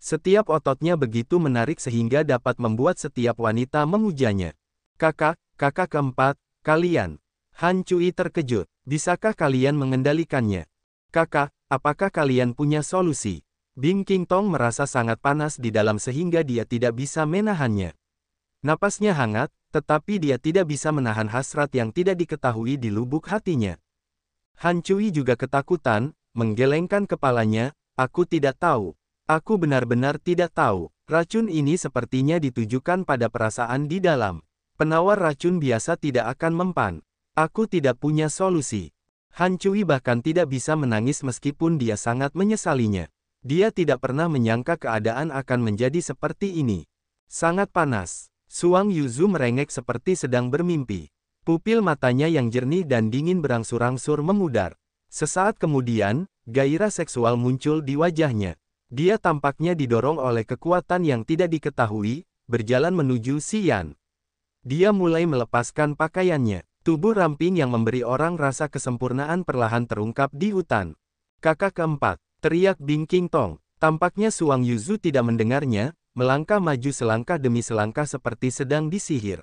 Setiap ototnya begitu menarik sehingga dapat membuat setiap wanita memujanya. Kakak keempat, kalian. Han Cui terkejut. Bisakah kalian mengendalikannya? Kakak, apakah kalian punya solusi? Bing Qingtong merasa sangat panas di dalam sehingga dia tidak bisa menahannya. Napasnya hangat, tetapi dia tidak bisa menahan hasrat yang tidak diketahui di lubuk hatinya. Han Cui juga ketakutan, menggelengkan kepalanya, aku tidak tahu. Aku benar-benar tidak tahu. Racun ini sepertinya ditujukan pada perasaan di dalam. Penawar racun biasa tidak akan mempan. Aku tidak punya solusi. Han Cui bahkan tidak bisa menangis meskipun dia sangat menyesalinya. Dia tidak pernah menyangka keadaan akan menjadi seperti ini. Sangat panas. Suang Yuzu merengek seperti sedang bermimpi. Pupil matanya yang jernih dan dingin berangsur-angsur memudar. Sesaat kemudian, gairah seksual muncul di wajahnya. Dia tampaknya didorong oleh kekuatan yang tidak diketahui, berjalan menuju Xian. Dia mulai melepaskan pakaiannya. Tubuh ramping yang memberi orang rasa kesempurnaan perlahan terungkap di hutan. Kakak keempat, teriak Bing Qingtong. Tampaknya Suang Yuzu tidak mendengarnya, melangkah maju selangkah demi selangkah seperti sedang disihir.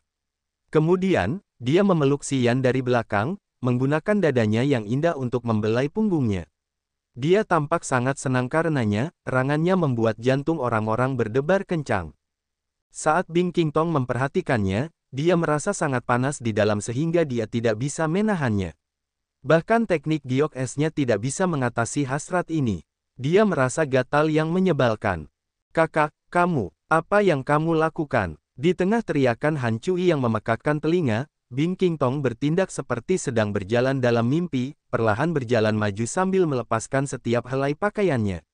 Kemudian, dia memeluk Xian dari belakang, menggunakan dadanya yang indah untuk membelai punggungnya. Dia tampak sangat senang karenanya, erangannya membuat jantung orang-orang berdebar kencang. Saat Bing Qingtong memperhatikannya, dia merasa sangat panas di dalam sehingga dia tidak bisa menahannya. Bahkan teknik giok esnya tidak bisa mengatasi hasrat ini. Dia merasa gatal yang menyebalkan. Kakak, kamu, apa yang kamu lakukan? Di tengah teriakan Han Cui yang memekakkan telinga, Bing Qingtong bertindak seperti sedang berjalan dalam mimpi, perlahan berjalan maju sambil melepaskan setiap helai pakaiannya.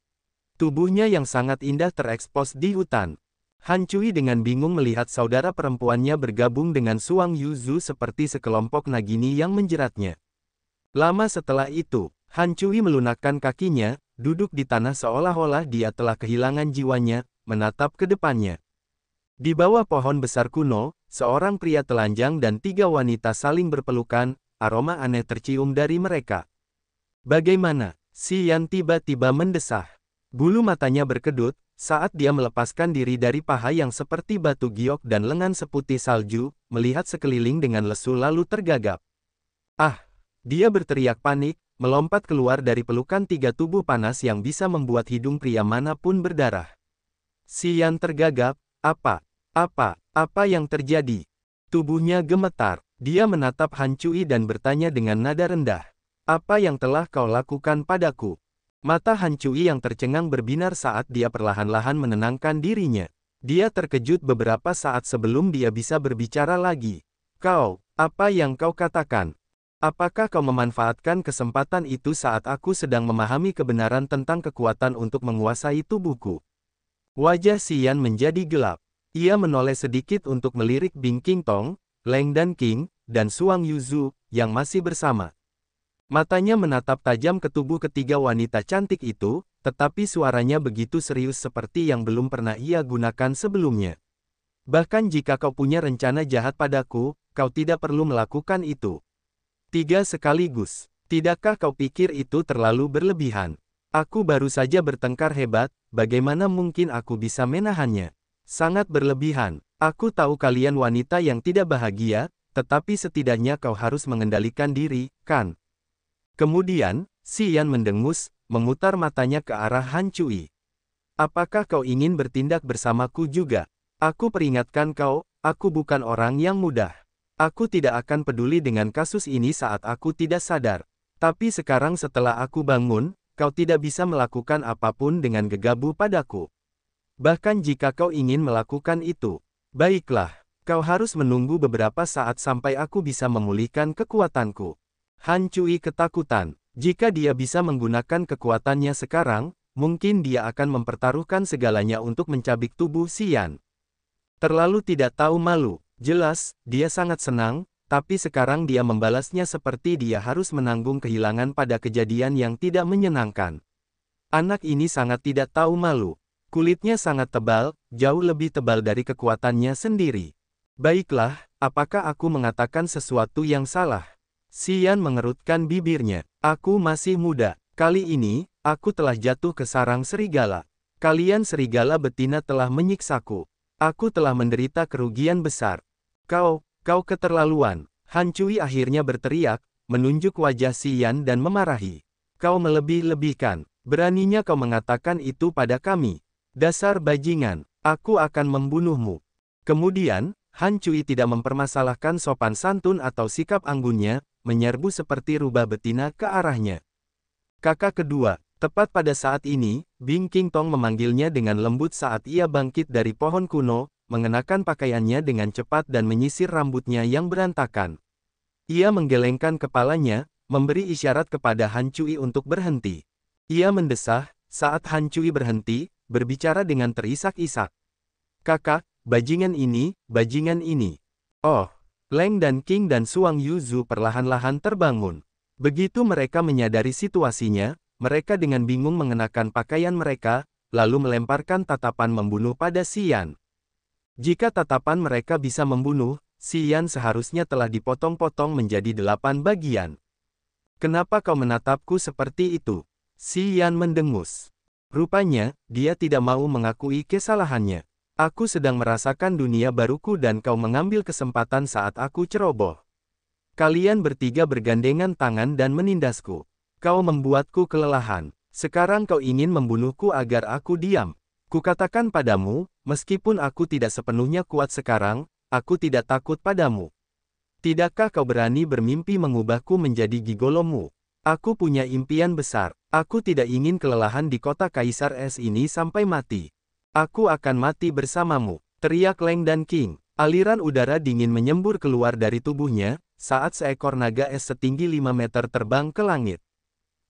Tubuhnya yang sangat indah terekspos di hutan. Han Cui dengan bingung melihat saudara perempuannya bergabung dengan Suang Yuzu seperti sekelompok nagini yang menjeratnya. Lama setelah itu, Han Cui melunakkan kakinya, duduk di tanah seolah-olah dia telah kehilangan jiwanya, menatap ke depannya. Di bawah pohon besar kuno, seorang pria telanjang dan 3 wanita saling berpelukan, aroma aneh tercium dari mereka. Bagaimana? Xian tiba-tiba mendesah. Bulu matanya berkedut, saat dia melepaskan diri dari paha yang seperti batu giok dan lengan seputih salju, melihat sekeliling dengan lesu lalu tergagap. Ah! Dia berteriak panik, melompat keluar dari pelukan 3 tubuh panas yang bisa membuat hidung pria manapun berdarah. Xian tergagap, apa yang terjadi? Tubuhnya gemetar. Dia menatap Han Cui dan bertanya dengan nada rendah. Apa yang telah kau lakukan padaku? Mata Han Cui yang tercengang berbinar saat dia perlahan-lahan menenangkan dirinya. Dia terkejut beberapa saat sebelum dia bisa berbicara lagi. Kau, apa yang kau katakan? Apakah kau memanfaatkan kesempatan itu saat aku sedang memahami kebenaran tentang kekuatan untuk menguasai tubuhku? Wajah Xian menjadi gelap. Ia menoleh sedikit untuk melirik Bing Qingtong, Leng dan King, dan Suang Yuzu, yang masih bersama. Matanya menatap tajam ke tubuh ketiga wanita cantik itu, tetapi suaranya begitu serius seperti yang belum pernah ia gunakan sebelumnya. Bahkan jika kau punya rencana jahat padaku, kau tidak perlu melakukan itu. 3 sekaligus. Tidakkah kau pikir itu terlalu berlebihan? Aku baru saja bertengkar hebat, bagaimana mungkin aku bisa menahannya? Sangat berlebihan. Aku tahu kalian wanita yang tidak bahagia, tetapi setidaknya kau harus mengendalikan diri, kan? Kemudian, Si Yan mendengus, memutar matanya ke arah Han Cui. Apakah kau ingin bertindak bersamaku juga? Aku peringatkan kau, aku bukan orang yang mudah. Aku tidak akan peduli dengan kasus ini saat aku tidak sadar. Tapi sekarang setelah aku bangun, kau tidak bisa melakukan apapun dengan gegabah padaku. Bahkan jika kau ingin melakukan itu, baiklah, kau harus menunggu beberapa saat sampai aku bisa memulihkan kekuatanku. Han Cui ketakutan. Jika dia bisa menggunakan kekuatannya sekarang, mungkin dia akan mempertaruhkan segalanya untuk mencabik tubuh Si Yan. Terlalu tidak tahu malu. Jelas, dia sangat senang, tapi sekarang dia membalasnya seperti dia harus menanggung kehilangan pada kejadian yang tidak menyenangkan. Anak ini sangat tidak tahu malu. Kulitnya sangat tebal, jauh lebih tebal dari kekuatannya sendiri. Baiklah, apakah aku mengatakan sesuatu yang salah? Si Yan mengerutkan bibirnya. Aku masih muda. Kali ini, aku telah jatuh ke sarang serigala. Kalian serigala betina telah menyiksaku. Aku telah menderita kerugian besar. Kau keterlaluan. Han Cui akhirnya berteriak, menunjuk wajah Si Yan dan memarahi. Kau melebih-lebihkan. Beraninya kau mengatakan itu pada kami. Dasar bajingan, aku akan membunuhmu. Kemudian, Han Cui tidak mempermasalahkan sopan santun atau sikap anggunnya, menyerbu seperti rubah betina ke arahnya. Kakak kedua, tepat pada saat ini, Bing King Tong memanggilnya dengan lembut saat ia bangkit dari pohon kuno, mengenakan pakaiannya dengan cepat dan menyisir rambutnya yang berantakan. Ia menggelengkan kepalanya, memberi isyarat kepada Han Cui untuk berhenti. Ia mendesah, saat Han Cui berhenti, berbicara dengan terisak-isak. Kakak, bajingan ini, bajingan ini. Oh, Leng dan King dan Suang Yuzu perlahan-lahan terbangun. Begitu mereka menyadari situasinya, mereka dengan bingung mengenakan pakaian mereka, lalu melemparkan tatapan membunuh pada Si Yan. Jika tatapan mereka bisa membunuh, Si Yan seharusnya telah dipotong-potong menjadi 8 bagian. Kenapa kau menatapku seperti itu? Si Yan mendengus. Rupanya, dia tidak mau mengakui kesalahannya. Aku sedang merasakan dunia baruku dan kau mengambil kesempatan saat aku ceroboh. Kalian bertiga bergandengan tangan dan menindasku. Kau membuatku kelelahan. Sekarang kau ingin membunuhku agar aku diam. Kukatakan padamu, meskipun aku tidak sepenuhnya kuat sekarang, aku tidak takut padamu. Tidakkah kau berani bermimpi mengubahku menjadi gigolomu? Aku punya impian besar. Aku tidak ingin kelelahan di kota Kaisar Es ini sampai mati. Aku akan mati bersamamu, teriak Leng dan King. Aliran udara dingin menyembur keluar dari tubuhnya, saat seekor naga es setinggi 5 meter terbang ke langit.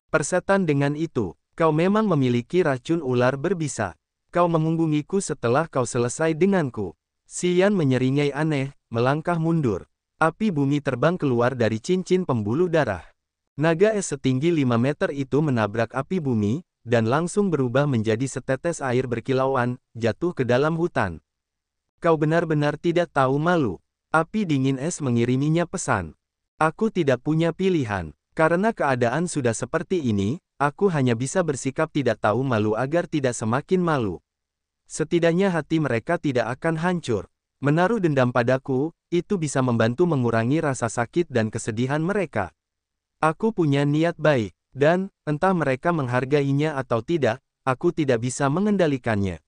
Persetan dengan itu, kau memang memiliki racun ular berbisa. Kau memunggungiku setelah kau selesai denganku. Si Yan menyeringai aneh, melangkah mundur. Api bumi terbang keluar dari cincin pembuluh darah. Naga es setinggi 5 meter itu menabrak api bumi, dan langsung berubah menjadi setetes air berkilauan, jatuh ke dalam hutan. Kau benar-benar tidak tahu malu. Api dingin es mengiriminya pesan. Aku tidak punya pilihan. Karena keadaan sudah seperti ini, aku hanya bisa bersikap tidak tahu malu agar tidak semakin malu. Setidaknya hati mereka tidak akan hancur. Menaruh dendam padaku, itu bisa membantu mengurangi rasa sakit dan kesedihan mereka. Aku punya niat baik, dan, entah mereka menghargainya atau tidak, aku tidak bisa mengendalikannya.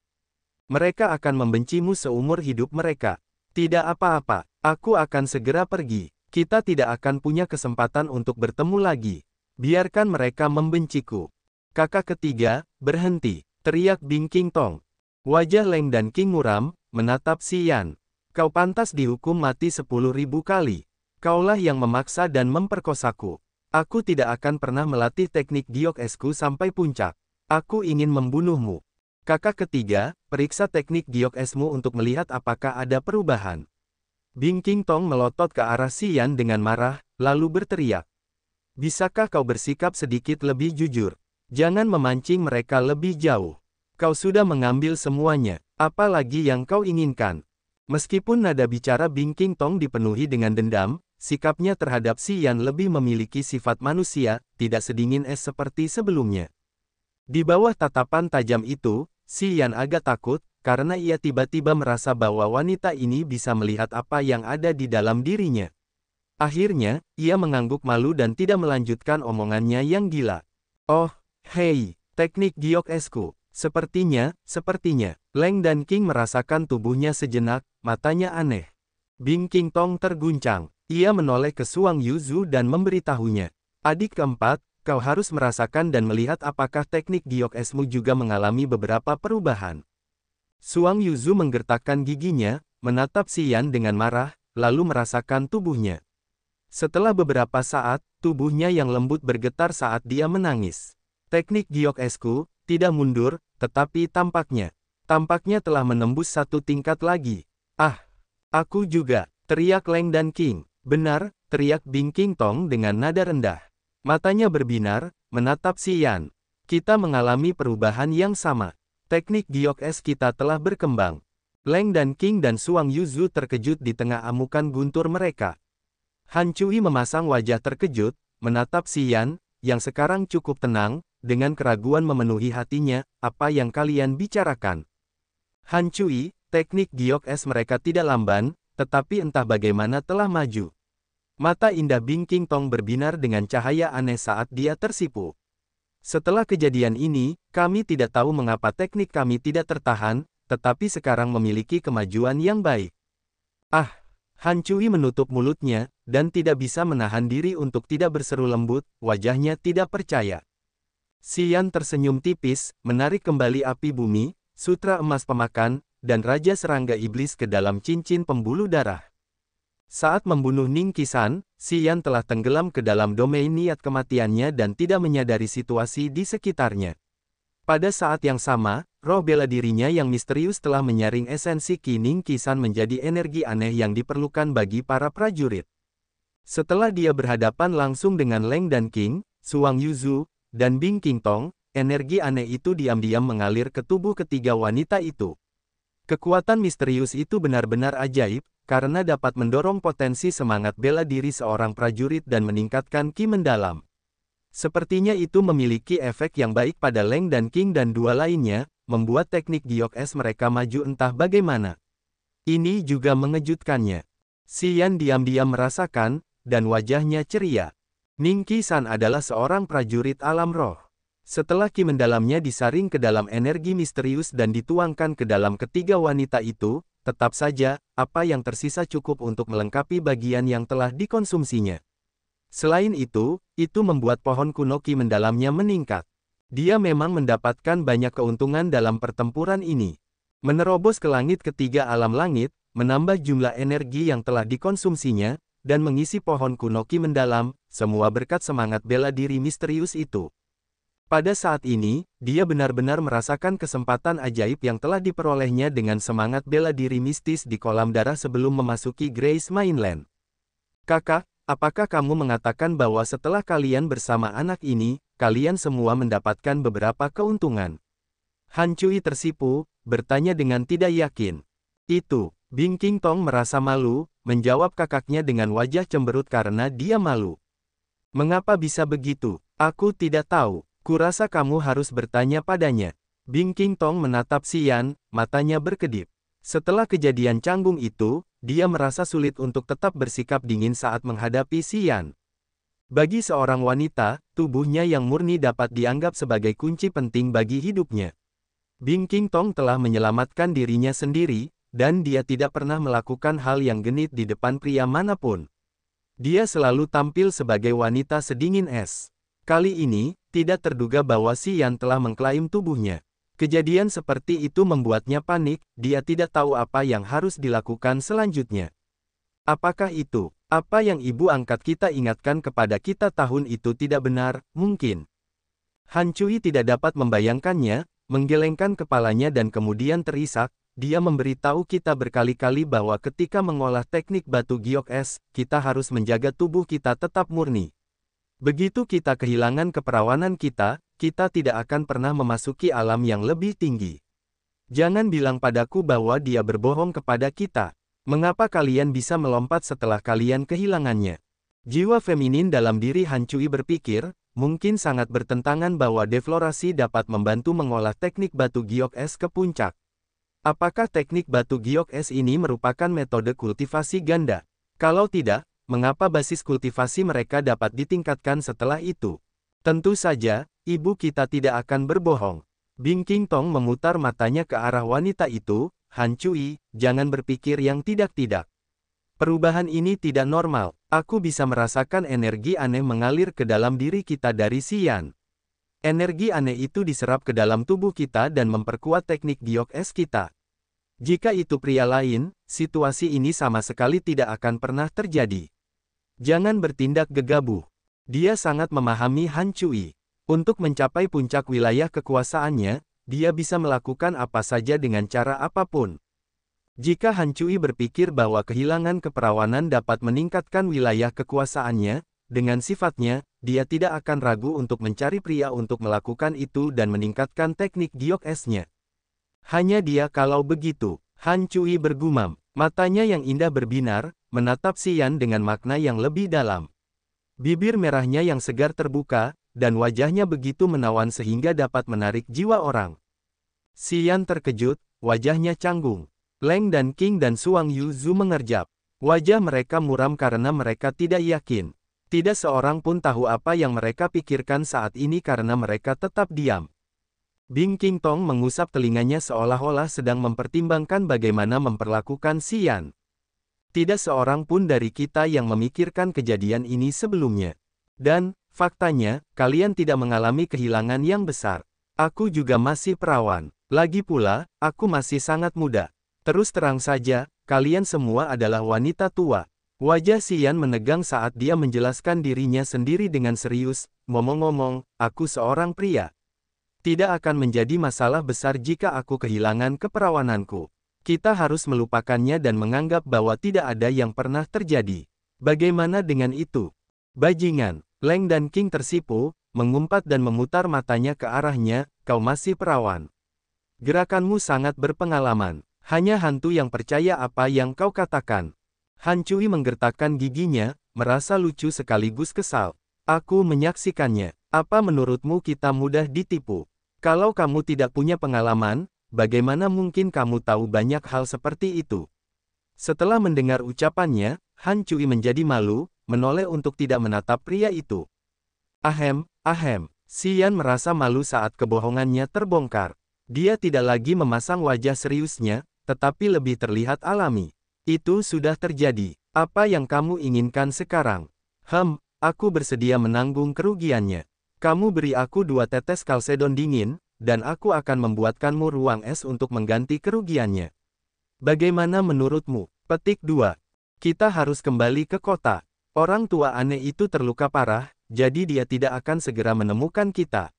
Mereka akan membencimu seumur hidup mereka. Tidak apa-apa, aku akan segera pergi. Kita tidak akan punya kesempatan untuk bertemu lagi. Biarkan mereka membenciku. Kakak ketiga, berhenti, teriak Bing King Tong. Wajah Leng dan King muram, menatap Si Yan. Kau pantas dihukum mati 10.000 kali. Kaulah yang memaksa dan memperkosaku. Aku tidak akan pernah melatih teknik giok esku sampai puncak. Aku ingin membunuhmu. Kakak ketiga, periksa teknik giok esmu untuk melihat apakah ada perubahan. Bing King Tong melotot ke arah Si Yan dengan marah, lalu berteriak. Bisakah kau bersikap sedikit lebih jujur? Jangan memancing mereka lebih jauh. Kau sudah mengambil semuanya. Apa lagi yang kau inginkan? Meskipun nada bicara Bing King Tong dipenuhi dengan dendam, sikapnya terhadap Si Yan lebih memiliki sifat manusia, tidak sedingin es seperti sebelumnya. Di bawah tatapan tajam itu, Si Yan agak takut, karena ia tiba-tiba merasa bahwa wanita ini bisa melihat apa yang ada di dalam dirinya. Akhirnya, ia mengangguk malu dan tidak melanjutkan omongannya yang gila. Oh, hei, teknik giok esku. Sepertinya, Leng dan King merasakan tubuhnya sejenak, matanya aneh. Bing King Tong terguncang. Ia menoleh ke Suang Yuzu dan memberitahunya. Adik keempat, kau harus merasakan dan melihat apakah teknik giok esmu juga mengalami beberapa perubahan. Suang Yuzu menggertakkan giginya, menatap Si Yan dengan marah, lalu merasakan tubuhnya. Setelah beberapa saat, tubuhnya yang lembut bergetar saat dia menangis. Teknik giok esku, tidak mundur, tetapi tampaknya telah menembus satu tingkat lagi. Ah, aku juga, teriak Leng dan King. Benar, teriak Bing King Tong dengan nada rendah. Matanya berbinar, menatap Si Yan. Kita mengalami perubahan yang sama. Teknik giok es kita telah berkembang. Leng dan King dan Suang Yuzu terkejut di tengah amukan guntur mereka. Han Cui memasang wajah terkejut, menatap Si Yan, yang sekarang cukup tenang, dengan keraguan memenuhi hatinya, apa yang kalian bicarakan? Han Cui, teknik giok es mereka tidak lamban, tetapi entah bagaimana telah maju. Mata indah Bing King Tong berbinar dengan cahaya aneh saat dia tersipu. Setelah kejadian ini, kami tidak tahu mengapa teknik kami tidak tertahan, tetapi sekarang memiliki kemajuan yang baik. Ah! Han Cui menutup mulutnya, dan tidak bisa menahan diri untuk tidak berseru lembut, wajahnya tidak percaya. Si Yan tersenyum tipis, menarik kembali api bumi, sutra emas pemakan, dan Raja Serangga Iblis ke dalam cincin pembuluh darah. Saat membunuh Ning Qisan, Si Yan telah tenggelam ke dalam domain niat kematiannya dan tidak menyadari situasi di sekitarnya. Pada saat yang sama, roh bela dirinya yang misterius telah menyaring esensi Qi Ning Qisan menjadi energi aneh yang diperlukan bagi para prajurit. Setelah dia berhadapan langsung dengan Leng dan King, Suang Yuzu, dan Bing King Tong, energi aneh itu diam-diam mengalir ke tubuh ketiga wanita itu. Kekuatan misterius itu benar-benar ajaib, karena dapat mendorong potensi semangat bela diri seorang prajurit dan meningkatkan Qi mendalam. Sepertinya itu memiliki efek yang baik pada Leng dan King dan dua lainnya, membuat teknik giok es mereka maju entah bagaimana. Ini juga mengejutkannya. Si Yan diam-diam merasakan, dan wajahnya ceria. Ning Qisan adalah seorang prajurit alam roh. Setelah Qi mendalamnya disaring ke dalam energi misterius dan dituangkan ke dalam ketiga wanita itu, tetap saja, apa yang tersisa cukup untuk melengkapi bagian yang telah dikonsumsinya. Selain itu membuat pohon kuno Qi mendalamnya meningkat. Dia memang mendapatkan banyak keuntungan dalam pertempuran ini. Menerobos ke langit ketiga alam langit, menambah jumlah energi yang telah dikonsumsinya, dan mengisi pohon kuno Qi mendalam, semua berkat semangat bela diri misterius itu. Pada saat ini, dia benar-benar merasakan kesempatan ajaib yang telah diperolehnya dengan semangat bela diri mistis di kolam darah sebelum memasuki Grace Mainland. Kakak, apakah kamu mengatakan bahwa setelah kalian bersama anak ini, kalian semua mendapatkan beberapa keuntungan? Han Cui tersipu, bertanya dengan tidak yakin. Itu, Bing King Tong merasa malu, menjawab kakaknya dengan wajah cemberut karena dia malu. Mengapa bisa begitu? Aku tidak tahu. Kurasa kamu harus bertanya padanya. Bing King Tong menatap Si Yan, matanya berkedip. Setelah kejadian canggung itu, dia merasa sulit untuk tetap bersikap dingin saat menghadapi Si Yan. Bagi seorang wanita, tubuhnya yang murni dapat dianggap sebagai kunci penting bagi hidupnya. Bing King Tong telah menyelamatkan dirinya sendiri, dan dia tidak pernah melakukan hal yang genit di depan pria manapun. Dia selalu tampil sebagai wanita sedingin es. Kali ini, tidak terduga bahwa Si Yan telah mengklaim tubuhnya. Kejadian seperti itu membuatnya panik, dia tidak tahu apa yang harus dilakukan selanjutnya. Apakah itu, apa yang ibu angkat kita ingatkan kepada kita tahun itu tidak benar, mungkin? Han Cui tidak dapat membayangkannya, menggelengkan kepalanya dan kemudian terisak, dia memberitahu kita berkali-kali bahwa ketika mengolah teknik batu giok es, kita harus menjaga tubuh kita tetap murni. Begitu kita kehilangan keperawanan kita, kita tidak akan pernah memasuki alam yang lebih tinggi. Jangan bilang padaku bahwa dia berbohong kepada kita. Mengapa kalian bisa melompat setelah kalian kehilangannya? Jiwa feminin dalam diri Han Cui berpikir, mungkin sangat bertentangan bahwa deflorasi dapat membantu mengolah teknik batu giok es ke puncak. Apakah teknik batu giok es ini merupakan metode kultivasi ganda? Kalau tidak, mengapa basis kultivasi mereka dapat ditingkatkan setelah itu? Tentu saja, ibu kita tidak akan berbohong. Bing Qingtong memutar matanya ke arah wanita itu, Han Cui, jangan berpikir yang tidak-tidak. Perubahan ini tidak normal, aku bisa merasakan energi aneh mengalir ke dalam diri kita dari Xian. Energi aneh itu diserap ke dalam tubuh kita dan memperkuat teknik giok es kita. Jika itu pria lain, situasi ini sama sekali tidak akan pernah terjadi. Jangan bertindak gegabah. Dia sangat memahami Han Cui. Untuk mencapai puncak wilayah kekuasaannya, dia bisa melakukan apa saja dengan cara apapun. Jika Han Cui berpikir bahwa kehilangan keperawanan dapat meningkatkan wilayah kekuasaannya, dengan sifatnya, dia tidak akan ragu untuk mencari pria untuk melakukan itu dan meningkatkan teknik giok esnya. Hanya dia kalau begitu, Han Cui bergumam, matanya yang indah berbinar, menatap Xian dengan makna yang lebih dalam. Bibir merahnya yang segar terbuka, dan wajahnya begitu menawan sehingga dapat menarik jiwa orang. Xian terkejut, wajahnya canggung. Leng dan King dan Suang Yuzu mengerjap. Wajah mereka muram karena mereka tidak yakin. Tidak seorang pun tahu apa yang mereka pikirkan saat ini karena mereka tetap diam. Bing Qingtong mengusap telinganya seolah-olah sedang mempertimbangkan bagaimana memperlakukan Xian. Tidak seorang pun dari kita yang memikirkan kejadian ini sebelumnya. Dan, faktanya, kalian tidak mengalami kehilangan yang besar. Aku juga masih perawan. Lagi pula, aku masih sangat muda. Terus terang saja, kalian semua adalah wanita tua. Wajah Xian menegang saat dia menjelaskan dirinya sendiri dengan serius, ngomong-ngomong, aku seorang pria. Tidak akan menjadi masalah besar jika aku kehilangan keperawananku. Kita harus melupakannya dan menganggap bahwa tidak ada yang pernah terjadi. Bagaimana dengan itu? Bajingan, Leng dan King tersipu, mengumpat dan memutar matanya ke arahnya, kau masih perawan. Gerakanmu sangat berpengalaman. Hanya hantu yang percaya apa yang kau katakan. Han Cui menggertakkan giginya, merasa lucu sekaligus kesal. Aku menyaksikannya. Apa menurutmu kita mudah ditipu? Kalau kamu tidak punya pengalaman, bagaimana mungkin kamu tahu banyak hal seperti itu? Setelah mendengar ucapannya, Han Cui menjadi malu, menoleh untuk tidak menatap pria itu. Ahem, Xian merasa malu saat kebohongannya terbongkar. Dia tidak lagi memasang wajah seriusnya, tetapi lebih terlihat alami. Itu sudah terjadi. Apa yang kamu inginkan sekarang? Aku bersedia menanggung kerugiannya. Kamu beri aku 2 tetes kalsedon dingin, dan aku akan membuatkanmu ruang es untuk mengganti kerugiannya. Bagaimana menurutmu? Petik 2. Kita harus kembali ke kota. Orang tua aneh itu terluka parah, jadi dia tidak akan segera menemukan kita.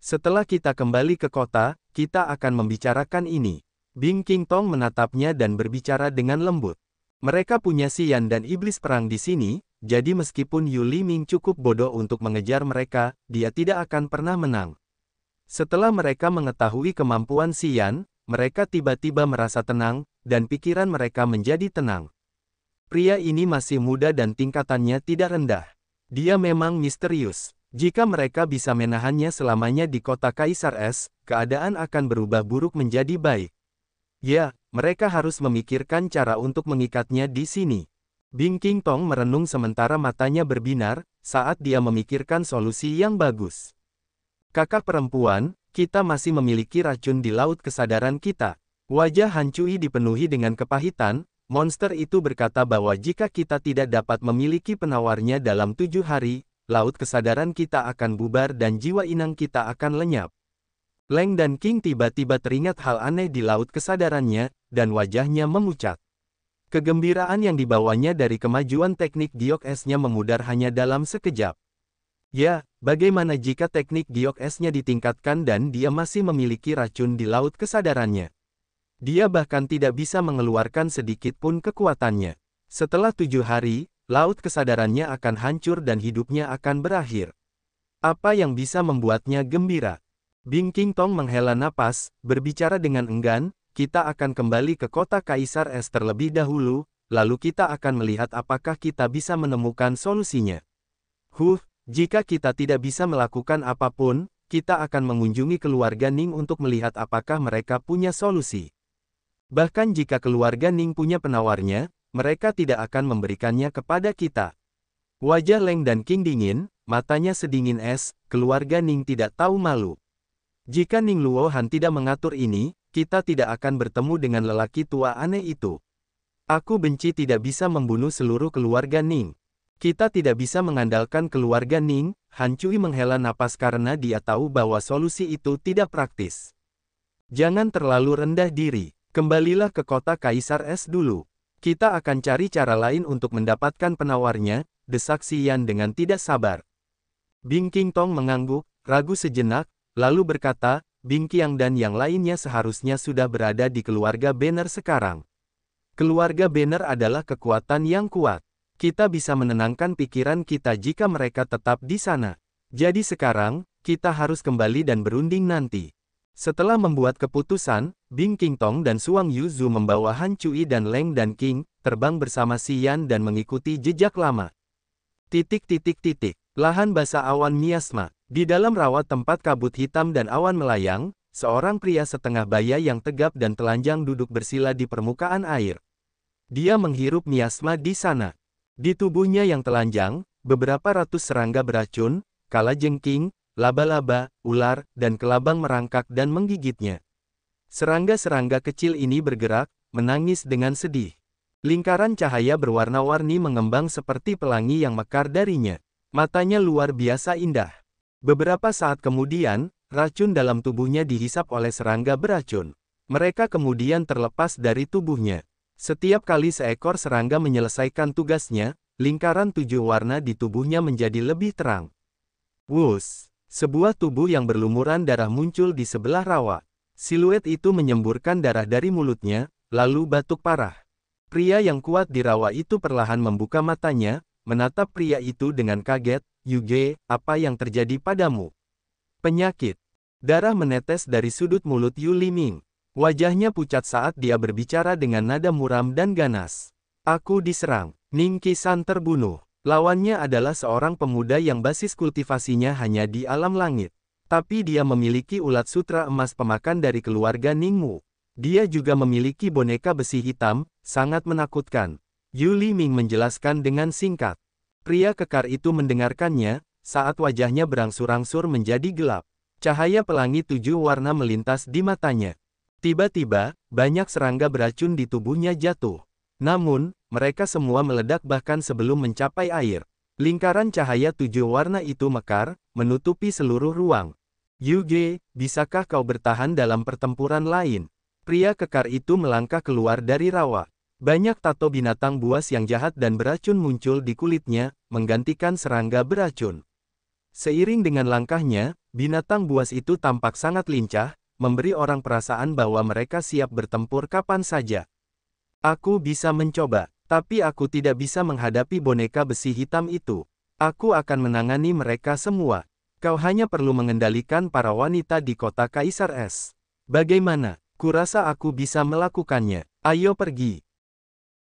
Setelah kita kembali ke kota, kita akan membicarakan ini. Bing Qingtong menatapnya dan berbicara dengan lembut. Mereka punya Xian dan iblis perang di sini, jadi meskipun Yu Liming cukup bodoh untuk mengejar mereka, dia tidak akan pernah menang. Setelah mereka mengetahui kemampuan Xian, mereka tiba-tiba merasa tenang, dan pikiran mereka menjadi tenang. Pria ini masih muda dan tingkatannya tidak rendah. Dia memang misterius. Jika mereka bisa menahannya selamanya di kota Kaisar Es, keadaan akan berubah buruk menjadi baik. Ya, mereka harus memikirkan cara untuk mengikatnya di sini. Bing Qingtong merenung sementara matanya berbinar, saat dia memikirkan solusi yang bagus. Kakak perempuan, kita masih memiliki racun di laut kesadaran kita. Wajah Han Cui dipenuhi dengan kepahitan, monster itu berkata bahwa jika kita tidak dapat memiliki penawarnya dalam 7 hari, laut kesadaran kita akan bubar dan jiwa inang kita akan lenyap. Leng dan King tiba-tiba teringat hal aneh di laut kesadarannya, dan wajahnya memucat. Kegembiraan yang dibawanya dari kemajuan teknik giok esnya memudar hanya dalam sekejap. Ya, bagaimana jika teknik giok esnya ditingkatkan dan dia masih memiliki racun di laut kesadarannya? Dia bahkan tidak bisa mengeluarkan sedikit pun kekuatannya. Setelah 7 hari, laut kesadarannya akan hancur dan hidupnya akan berakhir. Apa yang bisa membuatnya gembira? Bing Qingtong menghela napas, berbicara dengan enggan, kita akan kembali ke kota Kaisar Es terlebih dahulu, lalu kita akan melihat apakah kita bisa menemukan solusinya. Jika kita tidak bisa melakukan apapun, kita akan mengunjungi keluarga Ning untuk melihat apakah mereka punya solusi. Bahkan jika keluarga Ning punya penawarnya, mereka tidak akan memberikannya kepada kita. Wajah Leng dan Qing dingin, matanya sedingin es, keluarga Ning tidak tahu malu. Jika Ning Luohan tidak mengatur ini, kita tidak akan bertemu dengan lelaki tua aneh itu. Aku benci tidak bisa membunuh seluruh keluarga Ning. Kita tidak bisa mengandalkan keluarga Ning. Han Cui menghela napas karena dia tahu bahwa solusi itu tidak praktis. Jangan terlalu rendah diri. Kembalilah ke kota Kaisar Es dulu. Kita akan cari cara lain untuk mendapatkan penawarnya, desak Xian dengan tidak sabar. Bing Qingtong mengangguk, ragu sejenak, lalu berkata, Bing Qiang dan yang lainnya seharusnya sudah berada di keluarga Banner sekarang. Keluarga Banner adalah kekuatan yang kuat. Kita bisa menenangkan pikiran kita jika mereka tetap di sana. Jadi sekarang, kita harus kembali dan berunding nanti. Setelah membuat keputusan, Bing Qingtong dan Suang Yuzu membawa Han Cui dan Leng dan Qing, terbang bersama Xian dan mengikuti jejak lama. Lahan basah awan miasma. Di dalam rawa tempat kabut hitam dan awan melayang, seorang pria setengah baya yang tegap dan telanjang duduk bersila di permukaan air. Dia menghirup miasma di sana. Di tubuhnya yang telanjang, beberapa ratus serangga beracun, kalajengking, laba-laba, ular, dan kelabang merangkak dan menggigitnya. Serangga-serangga kecil ini bergerak, menangis dengan sedih. Lingkaran cahaya berwarna-warni mengembang seperti pelangi yang mekar darinya. Matanya luar biasa indah. Beberapa saat kemudian, racun dalam tubuhnya dihisap oleh serangga beracun. Mereka kemudian terlepas dari tubuhnya. Setiap kali seekor serangga menyelesaikan tugasnya, lingkaran 7 warna di tubuhnya menjadi lebih terang. Wus! Sebuah tubuh yang berlumuran darah muncul di sebelah rawa. Siluet itu menyemburkan darah dari mulutnya, lalu batuk parah. Pria yang kuat di rawa itu perlahan membuka matanya, menatap pria itu dengan kaget. Yuge, apa yang terjadi padamu? Penyakit. Darah menetes dari sudut mulut Yu Liming. Wajahnya pucat saat dia berbicara dengan nada muram dan ganas. Aku diserang. Ning Qisan terbunuh. Lawannya adalah seorang pemuda yang basis kultivasinya hanya di alam langit. Tapi dia memiliki ulat sutra emas pemakan dari keluarga Ningmu. Dia juga memiliki boneka besi hitam, sangat menakutkan. Yu Liming menjelaskan dengan singkat. Pria kekar itu mendengarkannya, saat wajahnya berangsur-angsur menjadi gelap. Cahaya pelangi 7 warna melintas di matanya. Tiba-tiba, banyak serangga beracun di tubuhnya jatuh. Namun, mereka semua meledak bahkan sebelum mencapai air. Lingkaran cahaya 7 warna itu mekar, menutupi seluruh ruang. Yuge, bisakah kau bertahan dalam pertempuran lain? Pria kekar itu melangkah keluar dari rawa. Banyak tato binatang buas yang jahat dan beracun muncul di kulitnya, menggantikan serangga beracun. Seiring dengan langkahnya, binatang buas itu tampak sangat lincah, memberi orang perasaan bahwa mereka siap bertempur kapan saja. Aku bisa mencoba, tapi aku tidak bisa menghadapi boneka besi hitam itu. Aku akan menangani mereka semua. Kau hanya perlu mengendalikan para wanita di kota Kaisar Es. Bagaimana? Kurasa aku bisa melakukannya. Ayo pergi.